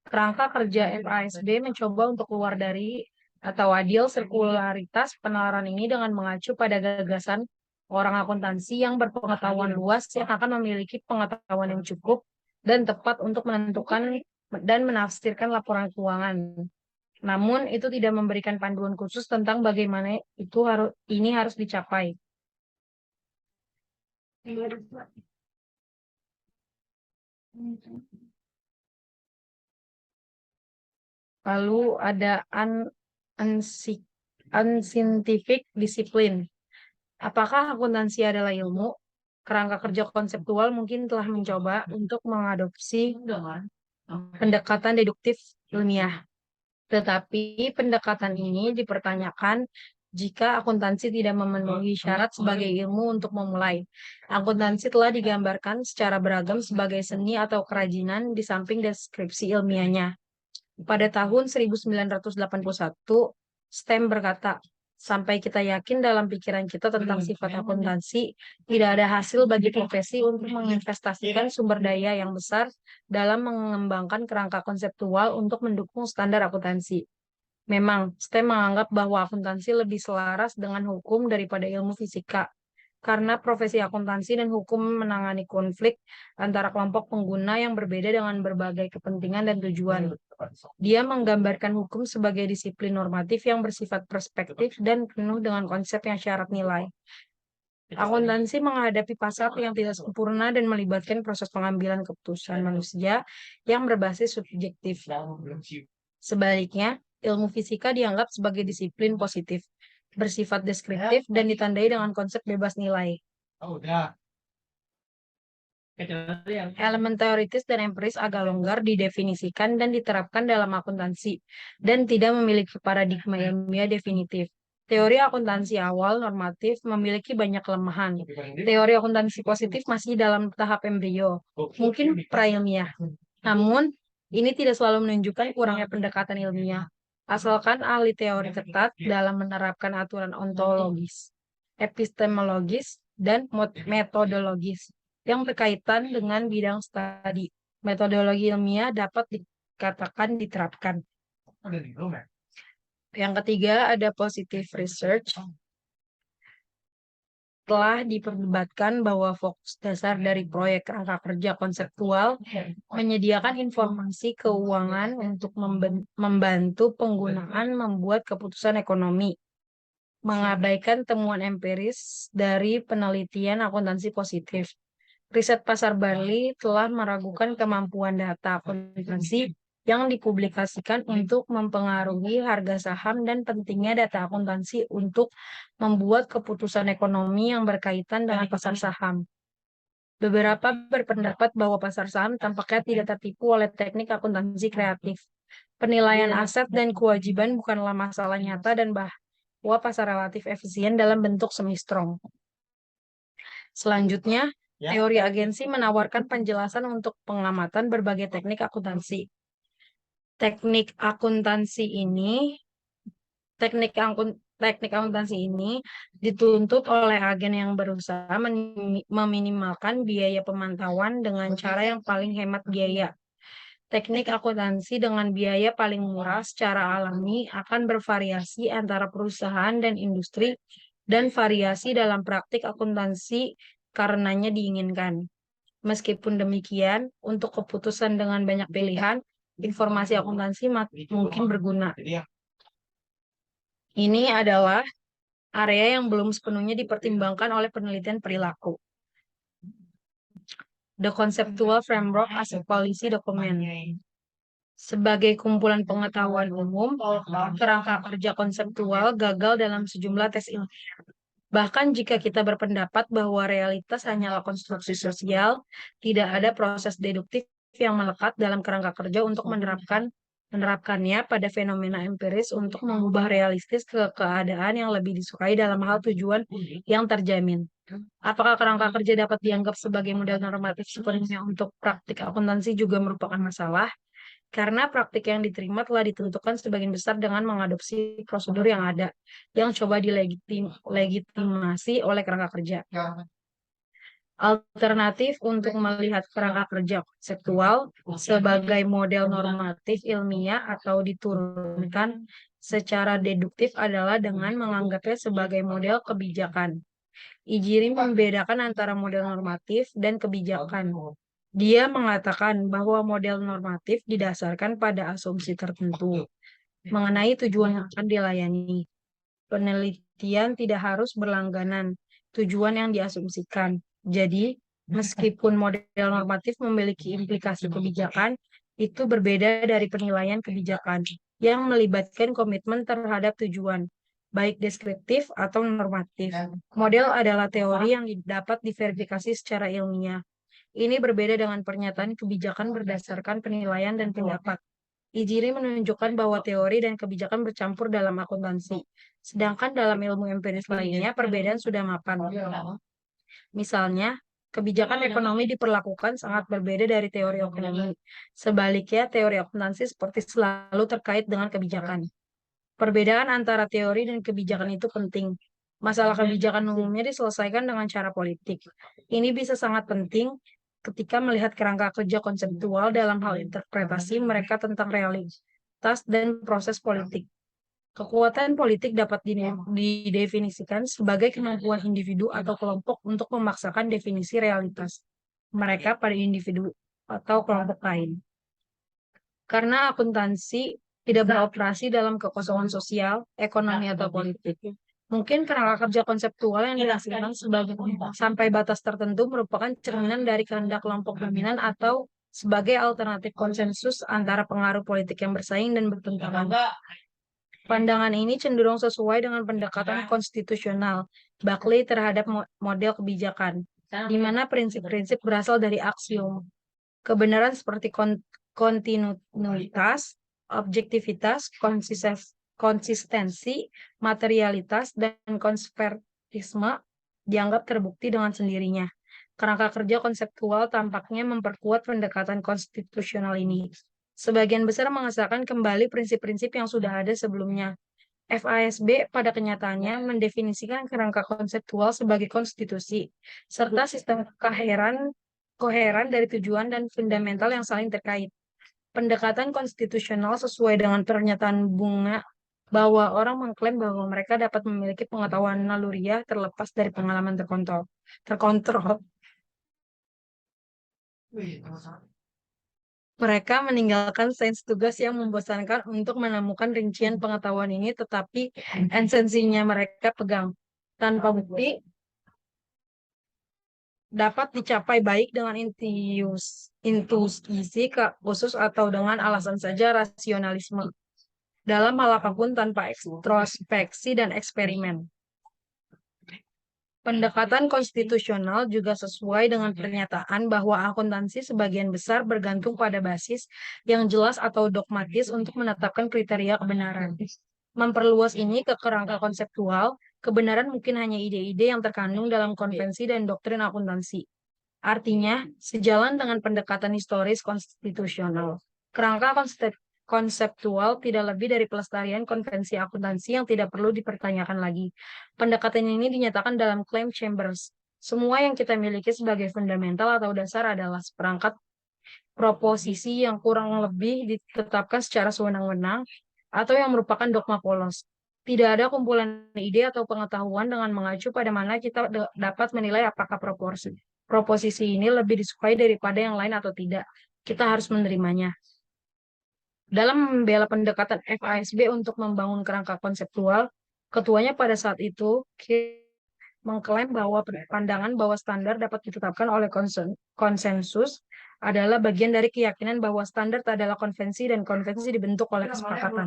Kerangka kerja FASB mencoba untuk keluar dari atau adil sirkularitas penalaran ini dengan mengacu pada gagasan orang akuntansi yang berpengetahuan luas yang akan memiliki pengetahuan yang cukup dan tepat untuk menentukan dan menafsirkan laporan keuangan. Namun itu tidak memberikan panduan khusus tentang bagaimana ini harus dicapai. Lalu ada unscientific disiplin. Apakah akuntansi adalah ilmu? Kerangka kerja konseptual mungkin telah mencoba untuk mengadopsi pendekatan deduktif ilmiah. Tetapi pendekatan ini dipertanyakan jika akuntansi tidak memenuhi syarat sebagai ilmu untuk memulai. Akuntansi telah digambarkan secara beragam sebagai seni atau kerajinan di samping deskripsi ilmiahnya. Pada tahun 1981, Stem berkata, sampai kita yakin dalam pikiran kita tentang sifat akuntansi, tidak ada hasil bagi profesi untuk menginvestasikan sumber daya yang besar dalam mengembangkan kerangka konseptual untuk mendukung standar akuntansi. Memang, Stem menganggap bahwa akuntansi lebih selaras dengan hukum daripada ilmu fisika, karena profesi akuntansi dan hukum menangani konflik antara kelompok pengguna yang berbeda dengan berbagai kepentingan dan tujuan. Dia menggambarkan hukum sebagai disiplin normatif yang bersifat perspektif dan penuh dengan konsep yang syarat nilai. Akuntansi menghadapi pasar yang tidak sempurna dan melibatkan proses pengambilan keputusan manusia yang berbasis subjektif. Sebaliknya, ilmu fisika dianggap sebagai disiplin positif, bersifat deskriptif, dan ditandai dengan konsep bebas nilai. Elemen teoritis dan empiris agak longgar didefinisikan dan diterapkan dalam akuntansi, dan tidak memiliki paradigma ilmiah definitif. Teori akuntansi awal normatif memiliki banyak kelemahan. Teori akuntansi positif masih dalam tahap embrio, mungkin prailmiah. Namun, ini tidak selalu menunjukkan kurangnya pendekatan ilmiah, asalkan ahli teori ketat dalam menerapkan aturan ontologis, epistemologis, dan metodologis yang berkaitan dengan bidang studi. metodologi ilmiah dapat dikatakan diterapkan. Yang ketiga ada positive research. Telah diperdebatkan bahwa fokus dasar dari proyek kerangka kerja konseptual menyediakan informasi keuangan untuk membantu penggunaan membuat keputusan ekonomi, mengabaikan temuan empiris dari penelitian akuntansi positif. Riset pasar barley telah meragukan kemampuan data akuntansi yang dipublikasikan untuk mempengaruhi harga saham dan pentingnya data akuntansi untuk membuat keputusan ekonomi yang berkaitan dengan pasar saham. Beberapa berpendapat bahwa pasar saham tampaknya tidak tertipu oleh teknik akuntansi kreatif. Penilaian aset dan kewajiban bukanlah masalah nyata dan bahwa pasar relatif efisien dalam bentuk semi-strong. Selanjutnya, teori agensi menawarkan penjelasan untuk pengamatan berbagai teknik akuntansi. Teknik akuntansi ini dituntut oleh agen yang berusaha meminimalkan biaya pemantauan dengan cara yang paling hemat biaya. Teknik akuntansi dengan biaya paling murah secara alami akan bervariasi antara perusahaan dan industri dan variasi dalam praktik akuntansi karenanya diinginkan. Meskipun demikian, untuk keputusan dengan banyak pilihan, informasi akuntansi mungkin berguna. Ini adalah area yang belum sepenuhnya dipertimbangkan oleh penelitian perilaku. The conceptual framework as a policy document. Sebagai kumpulan pengetahuan umum, kerangka kerja konseptual gagal dalam sejumlah tes ilmiah. Bahkan jika kita berpendapat bahwa realitas hanyalah konstruksi sosial, tidak ada proses deduktif yang melekat dalam kerangka kerja untuk menerapkannya pada fenomena empiris untuk mengubah realistis ke keadaan yang lebih disukai dalam hal tujuan yang terjamin. Apakah kerangka kerja dapat dianggap sebagai model normatif sepenuhnya untuk praktik akuntansi juga merupakan masalah? Karena praktik yang diterima telah ditentukan sebagian besar dengan mengadopsi prosedur yang ada, yang coba dilegitimasi oleh kerangka kerja. Alternatif untuk melihat kerangka kerja konseptual sebagai model normatif ilmiah atau diturunkan secara deduktif adalah dengan menganggapnya sebagai model kebijakan. Ijiri membedakan antara model normatif dan kebijakan. Dia mengatakan bahwa model normatif didasarkan pada asumsi tertentu mengenai tujuan yang akan dilayani. Penelitian tidak harus berlangganan tujuan yang diasumsikan. Jadi, meskipun model normatif memiliki implikasi kebijakan, itu berbeda dari penilaian kebijakan yang melibatkan komitmen terhadap tujuan, baik deskriptif atau normatif. Model adalah teori yang dapat diverifikasi secara ilmiah. Ini berbeda dengan pernyataan kebijakan berdasarkan penilaian dan pendapat. Ijiri menunjukkan bahwa teori dan kebijakan bercampur dalam akuntansi. Sedangkan dalam ilmu empiris lainnya, perbedaan sudah mapan. Misalnya, kebijakan ekonomi diperlakukan sangat berbeda dari teori ekonomi. Sebaliknya, teori akuntansi seperti selalu terkait dengan kebijakan. Perbedaan antara teori dan kebijakan itu penting. Masalah kebijakan umumnya diselesaikan dengan cara politik. Ini bisa sangat penting ketika melihat kerangka kerja konseptual dalam hal interpretasi mereka tentang realitas dan proses politik. Kekuatan politik dapat didefinisikan sebagai kemampuan individu atau kelompok untuk memaksakan definisi realitas mereka pada individu atau kelompok lain. Karena akuntansi tidak beroperasi dalam kekosongan sosial, ekonomi, atau politik. Mungkin kerangka kerja konseptual yang dihasilkan sampai batas tertentu merupakan cerminan dari kehendak kelompok dominan atau sebagai alternatif konsensus antara pengaruh politik yang bersaing dan bertentangan. Pandangan ini cenderung sesuai dengan pendekatan konstitusional Buckley terhadap model kebijakan, di mana prinsip-prinsip berasal dari aksiom. Kebenaran seperti kontinuitas, objektivitas, konsistensi, materialitas, dan konservatisme dianggap terbukti dengan sendirinya. Kerangka kerja konseptual tampaknya memperkuat pendekatan konstitusional ini. Sebagian besar mengesahkan kembali prinsip-prinsip yang sudah ada sebelumnya. FASB pada kenyataannya mendefinisikan kerangka konseptual sebagai konstitusi, serta sistem kekaheran koheren dari tujuan dan fundamental yang saling terkait. Pendekatan konstitusional sesuai dengan pernyataan Bunga bahwa orang mengklaim bahwa mereka dapat memiliki pengetahuan naluriah terlepas dari pengalaman terkontrol. Mereka meninggalkan sains tugas yang membosankan untuk menemukan rincian pengetahuan ini, tetapi esensinya mereka pegang. Tanpa bukti, dapat dicapai baik dengan intuisi khusus atau dengan alasan saja rasionalisme. Dalam hal apapun tanpa introspeksi dan eksperimen. Pendekatan konstitusional juga sesuai dengan pernyataan bahwa akuntansi sebagian besar bergantung pada basis yang jelas atau dogmatis untuk menetapkan kriteria kebenaran. Memperluas ini ke kerangka konseptual, kebenaran mungkin hanya ide-ide yang terkandung dalam konvensi dan doktrin akuntansi. Artinya, sejalan dengan pendekatan historis konstitusional, kerangka konseptual tidak lebih dari pelestarian konvensi akuntansi yang tidak perlu dipertanyakan lagi. Pendekatan ini dinyatakan dalam klaim Chambers. Semua yang kita miliki sebagai fundamental atau dasar adalah seperangkat proposisi yang kurang lebih ditetapkan secara sewenang-wenang atau yang merupakan dogma polos. Tidak ada kumpulan ide atau pengetahuan dengan mengacu pada mana kita dapat menilai apakah proposisi ini lebih disukai daripada yang lain atau tidak. Kita harus menerimanya. Dalam membela pendekatan FASB untuk membangun kerangka konseptual, ketuanya pada saat itu mengklaim bahwa pandangan bahwa standar dapat ditetapkan oleh konsensus adalah bagian dari keyakinan bahwa standar adalah konvensi dan konvensi dibentuk oleh kesepakatan.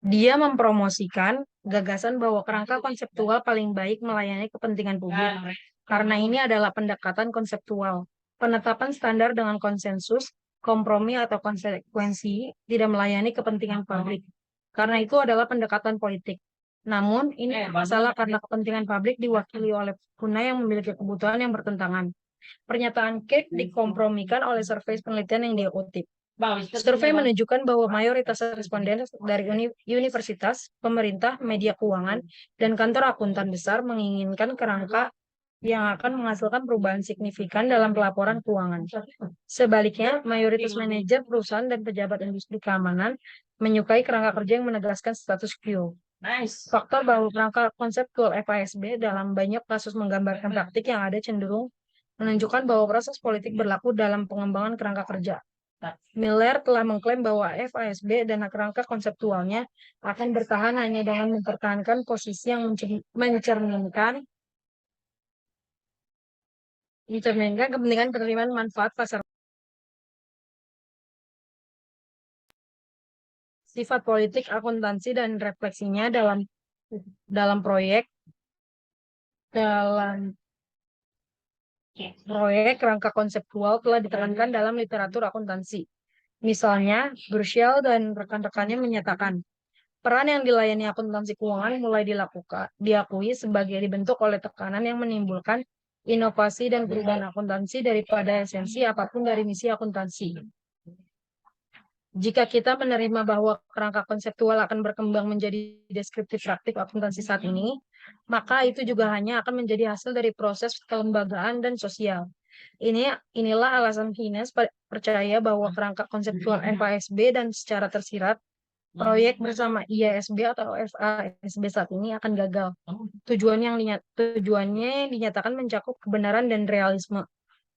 Dia mempromosikan gagasan bahwa kerangka konseptual paling baik melayani kepentingan publik. Karena ini adalah pendekatan konseptual. Penetapan standar dengan konsensus, kompromi atau konsekuensi tidak melayani kepentingan publik. Karena itu adalah pendekatan politik. Namun, ini masalah karena kepentingan publik diwakili oleh pengguna yang memiliki kebutuhan yang bertentangan. Pernyataan Kirk dikompromikan oleh survei penelitian yang dia kutip. Survei menunjukkan bahwa mayoritas responden dari universitas, pemerintah, media keuangan, dan kantor akuntan besar menginginkan kerangka yang akan menghasilkan perubahan signifikan dalam pelaporan keuangan. Sebaliknya, mayoritas manajer perusahaan dan pejabat industri keamanan menyukai kerangka kerja yang menegaskan status quo. Faktor bahwa kerangka konseptual FASB dalam banyak kasus menggambarkan praktik yang ada cenderung menunjukkan bahwa proses politik berlaku dalam pengembangan kerangka kerja. Miller telah mengklaim bahwa FASB dan kerangka konseptualnya akan bertahan hanya dengan mempertahankan posisi yang mencerminkan kepentingan penerimaan manfaat pasar. Sifat politik akuntansi dan refleksinya dalam proyek kerangka konseptual telah ditekankan dalam literatur akuntansi. Misalnya, Burchell dan rekan-rekannya menyatakan, peran yang dilayani akuntansi keuangan mulai diakui sebagai dibentuk oleh tekanan yang menimbulkan inovasi dan perubahan akuntansi daripada esensi apapun dari misi akuntansi. Jika kita menerima bahwa kerangka konseptual akan berkembang menjadi deskriptif praktik akuntansi saat ini, maka itu juga hanya akan menjadi hasil dari proses kelembagaan dan sosial. Inilah alasan Keynes percaya bahwa kerangka konseptual FASB dan secara tersirat proyek bersama IASB atau FASB saat ini akan gagal. Tujuannya yang dinyatakan mencakup kebenaran dan realisme.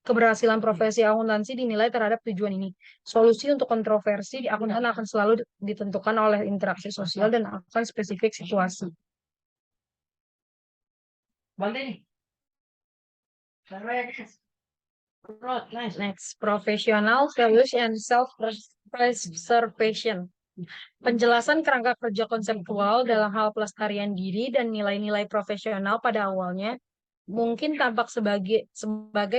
Keberhasilan profesi akuntansi dinilai terhadap tujuan ini. Solusi untuk kontroversi di akuntan akan selalu ditentukan oleh interaksi sosial dan akan spesifik situasi. Next, professional values and self-preservation. Penjelasan kerangka kerja konseptual dalam hal pelestarian diri dan nilai-nilai profesional pada awalnya mungkin tampak sebagai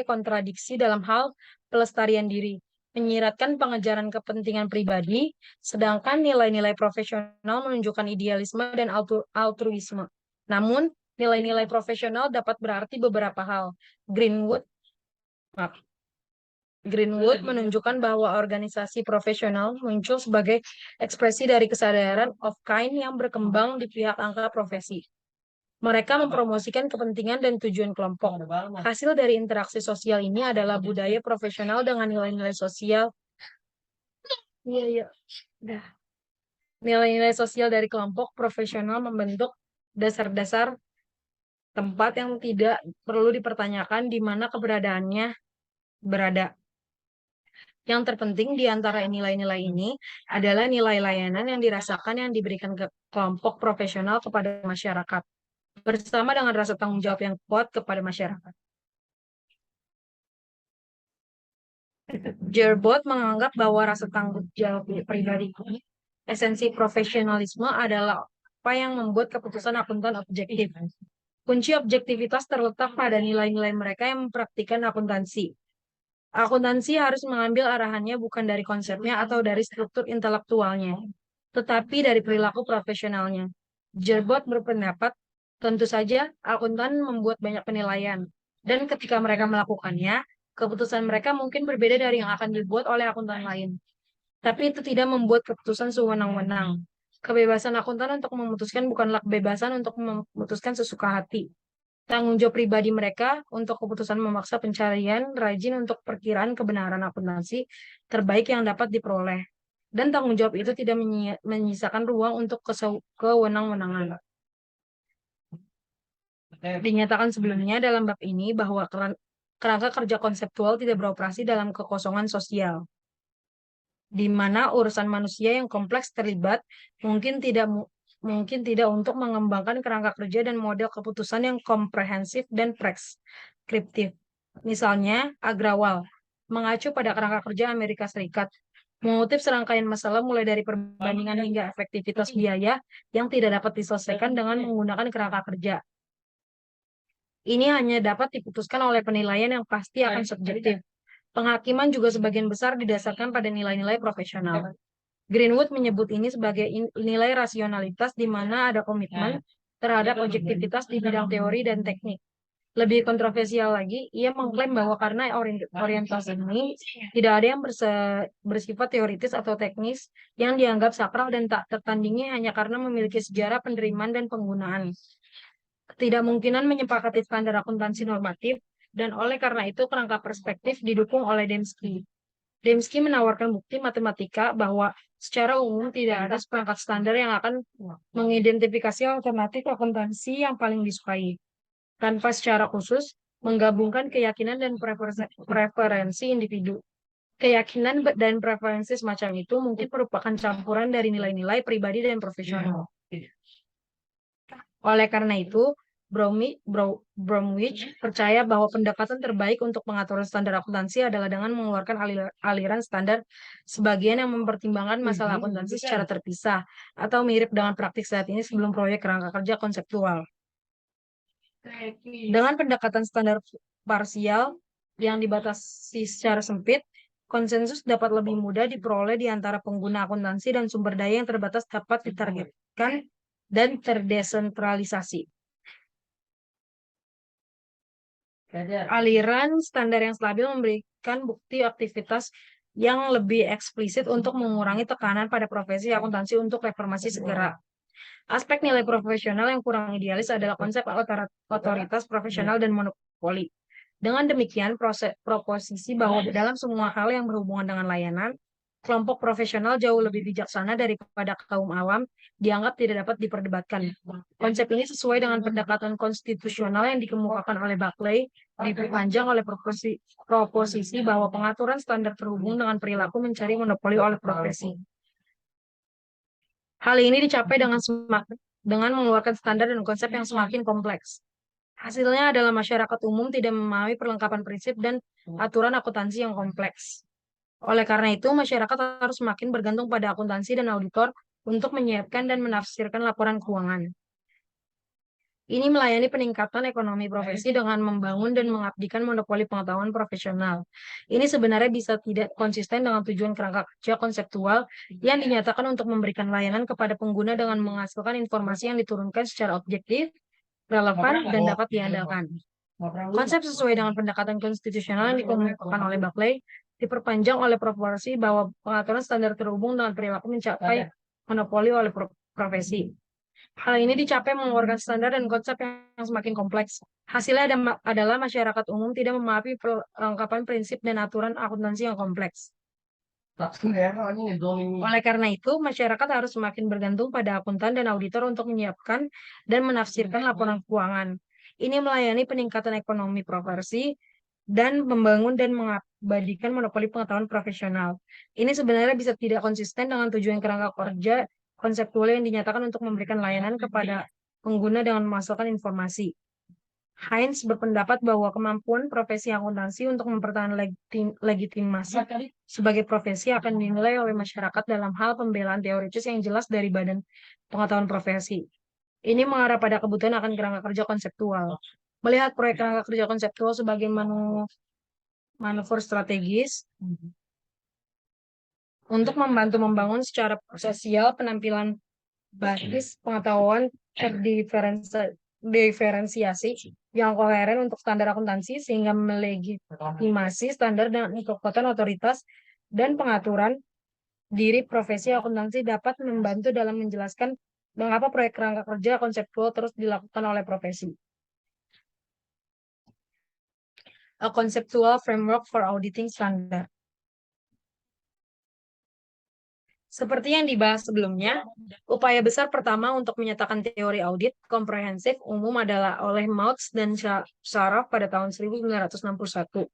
kontradiksi dalam hal pelestarian diri, menyiratkan pengejaran kepentingan pribadi, sedangkan nilai-nilai profesional menunjukkan idealisme dan altruisme. Namun, nilai-nilai profesional dapat berarti beberapa hal. Greenwood menunjukkan bahwa organisasi profesional muncul sebagai ekspresi dari kesadaran of kind yang berkembang di pihak angka profesi. Mereka mempromosikan kepentingan dan tujuan kelompok. Hasil dari interaksi sosial ini adalah budaya profesional dengan nilai-nilai sosial. Iya. Udah. Nilai-nilai sosial dari kelompok profesional membentuk dasar-dasar tempat yang tidak perlu dipertanyakan di mana keberadaannya berada. Yang terpenting di antara nilai-nilai ini adalah nilai layanan yang dirasakan yang diberikan ke kelompok profesional kepada masyarakat, bersama dengan rasa tanggung jawab yang kuat kepada masyarakat. Gerbot menganggap bahwa rasa tanggung jawab pribadi ini, esensi profesionalisme adalah apa yang membuat keputusan akuntan objektif. Kunci objektivitas terletak pada nilai-nilai mereka yang mempraktikkan akuntansi. Akuntansi harus mengambil arahannya bukan dari konsepnya atau dari struktur intelektualnya, tetapi dari perilaku profesionalnya. Gerbot berpendapat, tentu saja akuntan membuat banyak penilaian, dan ketika mereka melakukannya, keputusan mereka mungkin berbeda dari yang akan dibuat oleh akuntan lain. Tapi itu tidak membuat keputusan sewenang-wenang. Kebebasan akuntan untuk memutuskan bukanlah kebebasan untuk memutuskan sesuka hati. Tanggung jawab pribadi mereka untuk keputusan memaksa pencarian rajin untuk perkiraan kebenaran akuntansi terbaik yang dapat diperoleh. Dan tanggung jawab itu tidak menyisakan ruang untuk kewenang-wenangan. Dinyatakan sebelumnya dalam bab ini bahwa kerangka kerja konseptual tidak beroperasi dalam kekosongan sosial, di mana urusan manusia yang kompleks terlibat, mungkin tidak untuk mengembangkan kerangka kerja dan model keputusan yang komprehensif dan preskriptif. Misalnya, Agrawal mengacu pada kerangka kerja Amerika Serikat, mengutip serangkaian masalah mulai dari perbandingan hingga efektivitas biaya yang tidak dapat diselesaikan dengan menggunakan kerangka kerja. Ini hanya dapat diputuskan oleh penilaian yang pasti akan subjektif. Penghakiman juga sebagian besar didasarkan pada nilai-nilai profesional. Greenwood menyebut ini sebagai nilai rasionalitas di mana ada komitmen terhadap objektivitas di bidang teori dan teknik. Lebih kontroversial lagi, ia mengklaim bahwa karena orientasi ini tidak ada yang bersifat teoritis atau teknis yang dianggap sakral dan tak tertandingi hanya karena memiliki sejarah penerimaan dan penggunaan. Ketidakmungkinan menyepakati standar akuntansi normatif, dan oleh karena itu kerangka perspektif didukung oleh Dembski. Dembski menawarkan bukti matematika bahwa secara umum tidak ada seperangkat standar yang akan mengidentifikasi alternatif akuntansi yang paling disukai, tanpa secara khusus menggabungkan keyakinan dan preferensi individu. Keyakinan dan preferensi semacam itu mungkin merupakan campuran dari nilai-nilai pribadi dan profesional. Oleh karena itu, Bromwich percaya bahwa pendekatan terbaik untuk pengaturan standar akuntansi adalah dengan mengeluarkan aliran standar sebagian yang mempertimbangkan masalah akuntansi secara terpisah atau mirip dengan praktik saat ini sebelum proyek kerangka kerja konseptual. Dengan pendekatan standar parsial yang dibatasi secara sempit, konsensus dapat lebih mudah diperoleh di antara pengguna akuntansi dan sumber daya yang terbatas dapat ditargetkan dan terdesentralisasi. Aliran standar yang stabil memberikan bukti aktivitas yang lebih eksplisit untuk mengurangi tekanan pada profesi akuntansi untuk reformasi segera. Aspek nilai profesional yang kurang idealis adalah konsep otoritas profesional dan monopoli. Dengan demikian, proposisi bahwa dalam semua hal yang berhubungan dengan layanan, kelompok profesional jauh lebih bijaksana daripada kaum awam dianggap tidak dapat diperdebatkan. Konsep ini sesuai dengan pendekatan konstitusional yang dikemukakan oleh Buckley, diperpanjang oleh proposisi bahwa pengaturan standar terhubung dengan perilaku mencari monopoli oleh profesi. Hal ini dicapai dengan mengeluarkan standar dan konsep yang semakin kompleks. Hasilnya adalah masyarakat umum tidak memahami perlengkapan prinsip dan aturan akuntansi yang kompleks. Oleh karena itu, masyarakat harus semakin bergantung pada akuntansi dan auditor untuk menyiapkan dan menafsirkan laporan keuangan. Ini melayani peningkatan ekonomi profesi dengan membangun dan mengabdikan monopoli pengetahuan profesional. Ini sebenarnya bisa tidak konsisten dengan tujuan kerangka kerja konseptual yang dinyatakan untuk memberikan layanan kepada pengguna dengan menghasilkan informasi yang diturunkan secara objektif, relevan, dan dapat diandalkan. Konsep sesuai dengan pendekatan konstitusional yang dikemukakan oleh Buckley diperpanjang oleh proporsi bahwa pengaturan standar terhubung dengan perilaku mencapai monopoli oleh profesi. Hal ini dicapai mengeluarkan standar dan konsep yang semakin kompleks. Hasilnya adalah masyarakat umum tidak memahami perlengkapan prinsip dan aturan akuntansi yang kompleks. Oleh karena itu, masyarakat harus semakin bergantung pada akuntan dan auditor untuk menyiapkan dan menafsirkan laporan keuangan. Ini melayani peningkatan ekonomi profesi dan membangun dan mengabadikan monopoli pengetahuan profesional. Ini sebenarnya bisa tidak konsisten dengan tujuan kerangka kerja konseptual yang dinyatakan untuk memberikan layanan kepada pengguna dengan menghasilkan informasi. Heinz berpendapat bahwa kemampuan profesi akuntansi untuk mempertahankan legitimasi sebagai profesi akan dinilai oleh masyarakat dalam hal pembelaan teoritis yang jelas dari Badan Pengetahuan Profesi. Ini mengarah pada kebutuhan akan kerangka kerja konseptual. Melihat proyek kerangka kerja konseptual sebagai manuver strategis untuk membantu membangun secara sosial penampilan basis pengetahuan diferensiasi yang koheren untuk standar akuntansi sehingga melegitimasi standar dan kekuatan otoritas dan pengaturan diri profesi akuntansi dapat membantu dalam menjelaskan mengapa proyek kerangka kerja konseptual terus dilakukan oleh profesi. A conceptual framework for auditing standard. Seperti yang dibahas sebelumnya, upaya besar pertama untuk menyatakan teori audit komprehensif umum adalah oleh Mautz dan Sharaf pada tahun 1961.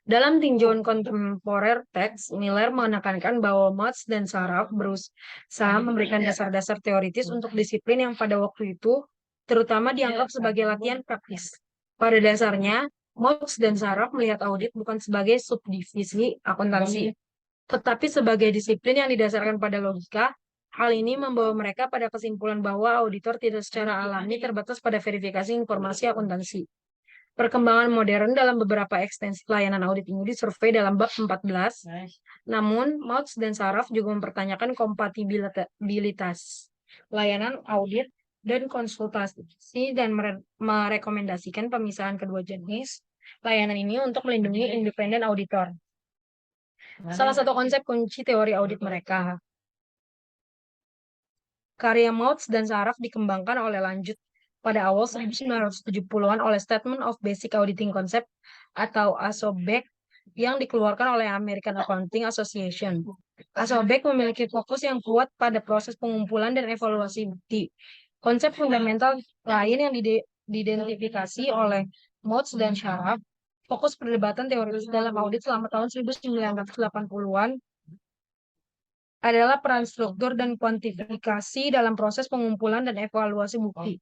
Dalam tinjauan kontemporer teks, Miller menekankan bahwa Mautz dan Sharaf berusaha memberikan dasar-dasar teoritis untuk disiplin yang pada waktu itu terutama dianggap sebagai latihan praktis. Pada dasarnya, Mautz dan Sharaf melihat audit bukan sebagai subdivisi akuntansi, tetapi sebagai disiplin yang didasarkan pada logika. Hal ini membawa mereka pada kesimpulan bahwa auditor tidak secara alami terbatas pada verifikasi informasi akuntansi. Perkembangan modern dalam beberapa ekstensi layanan audit ini disurvei dalam bab 14. Namun, Mautz dan Sharaf juga mempertanyakan kompatibilitas layanan audit dan konsultasi dan merekomendasikan pemisahan kedua jenis layanan ini untuk melindungi independen auditor. Salah satu konsep kunci teori audit mereka. Karya Mautz dan Sharaf dikembangkan oleh lanjut pada awal 1970-an oleh Statement of Basic Auditing Concept atau ASOBEC yang dikeluarkan oleh American Accounting Association. ASOBEC memiliki fokus yang kuat pada proses pengumpulan dan evaluasi bukti. Konsep fundamental lain yang diidentifikasi oleh Mautz dan Sharaf fokus perdebatan teoritis dalam audit selama tahun 1980-an adalah peran struktur dan kuantifikasi dalam proses pengumpulan dan evaluasi bukti.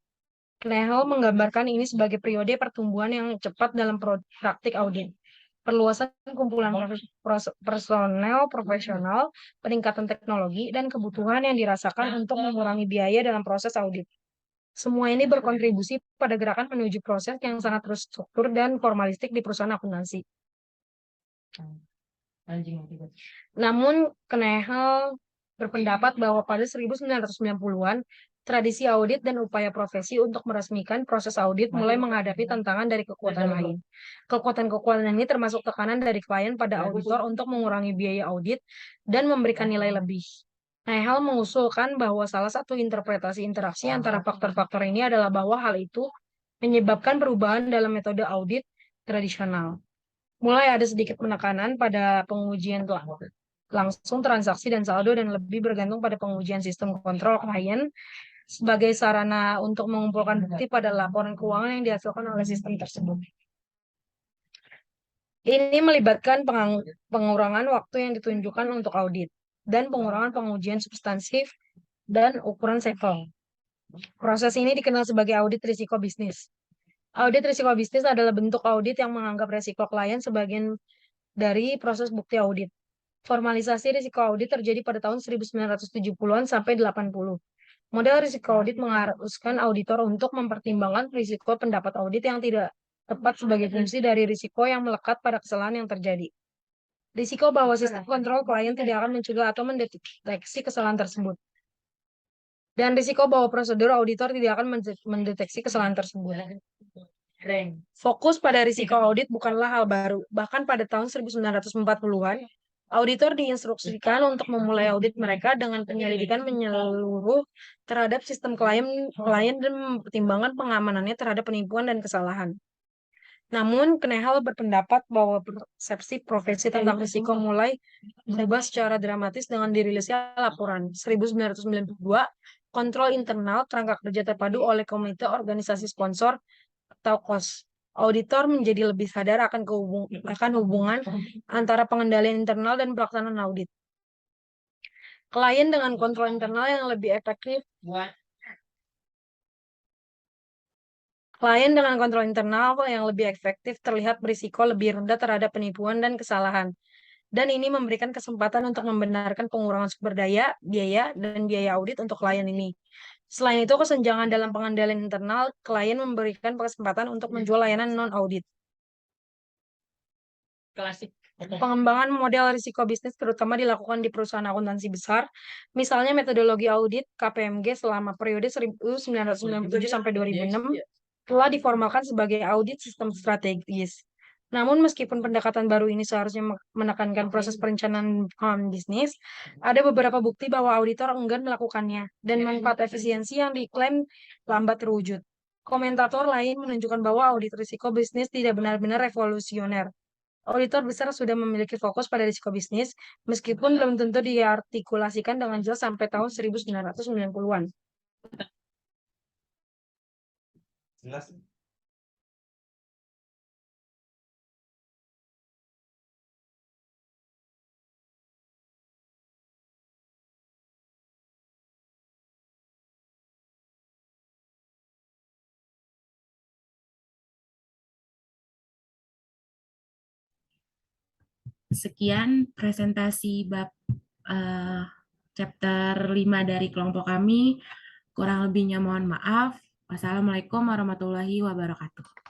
Knehel menggambarkan ini sebagai periode pertumbuhan yang cepat dalam praktik audit. Perluasan kumpulan personel profesional, peningkatan teknologi, dan kebutuhan yang dirasakan untuk mengurangi biaya dalam proses audit. Semua ini berkontribusi pada gerakan menuju proses yang sangat terstruktur dan formalistik di perusahaan akuntansi. Namun, Knehel berpendapat bahwa pada 1990-an, tradisi audit dan upaya profesi untuk meresmikan proses audit mulai menghadapi tantangan dari kekuatan lain. Kekuatan-kekuatan ini termasuk tekanan dari klien pada auditor untuk mengurangi biaya audit dan memberikan nilai lebih. Knehel mengusulkan bahwa salah satu interpretasi interaksi antara faktor-faktor ini adalah bahwa hal itu menyebabkan perubahan dalam metode audit tradisional. Mulai ada sedikit penekanan pada pengujian langsung transaksi dan saldo dan lebih bergantung pada pengujian sistem kontrol klien sebagai sarana untuk mengumpulkan bukti pada laporan keuangan yang dihasilkan oleh sistem tersebut. Ini melibatkan pengurangan waktu yang ditunjukkan untuk audit dan pengurangan pengujian substansif dan ukuran sampel. Proses ini dikenal sebagai audit risiko bisnis. Audit risiko bisnis adalah bentuk audit yang menganggap risiko klien sebagian dari proses bukti audit. Formalisasi risiko audit terjadi pada tahun 1970-an sampai 80. Model risiko audit mengharuskan auditor untuk mempertimbangkan risiko pendapat audit yang tidak tepat sebagai fungsi dari risiko yang melekat pada kesalahan yang terjadi. Risiko bahwa sistem kontrol klien tidak akan mencegah atau mendeteksi kesalahan tersebut. Dan risiko bahwa prosedur auditor tidak akan mendeteksi kesalahan tersebut. Fokus pada risiko audit bukanlah hal baru. Bahkan pada tahun 1940-an, Auditor diinstruksikan untuk memulai audit mereka dengan penyelidikan menyeluruh terhadap sistem klien dan mempertimbangkan pengamanannya terhadap penipuan dan kesalahan. Namun, Knehal berpendapat bahwa persepsi profesi tentang risiko mulai berubah secara dramatis dengan dirilisnya laporan 1992 Kontrol Internal Kerangka Kerja Terpadu oleh Komite Organisasi Sponsor atau KOS. Auditor menjadi lebih sadar akan hubungan antara pengendalian internal dan pelaksanaan audit. Klien dengan kontrol internal yang lebih efektif Klien dengan kontrol internal yang lebih efektif terlihat berisiko lebih rendah terhadap penipuan dan kesalahan. Dan ini memberikan kesempatan untuk membenarkan pengurangan sumber daya, biaya, dan biaya audit untuk klien ini. Selain itu, kesenjangan dalam pengendalian internal, klien memberikan kesempatan untuk menjual layanan non-audit. Pengembangan model risiko bisnis terutama dilakukan di perusahaan akuntansi besar, misalnya metodologi audit KPMG selama periode 1997 sampai 2006 telah diformalkan sebagai audit sistem strategis. Namun meskipun pendekatan baru ini seharusnya menekankan proses perencanaan bisnis, ada beberapa bukti bahwa auditor enggan melakukannya dan manfaat efisiensi yang diklaim lambat terwujud. Komentator lain menunjukkan bahwa audit risiko bisnis tidak benar-benar revolusioner. Auditor besar sudah memiliki fokus pada risiko bisnis, meskipun belum tentu diartikulasikan dengan jelas sampai tahun 1990-an. Jelas. Sekian presentasi bab chapter 5 dari kelompok kami. Kurang lebihnya mohon maaf. Wassalamualaikum warahmatullahi wabarakatuh.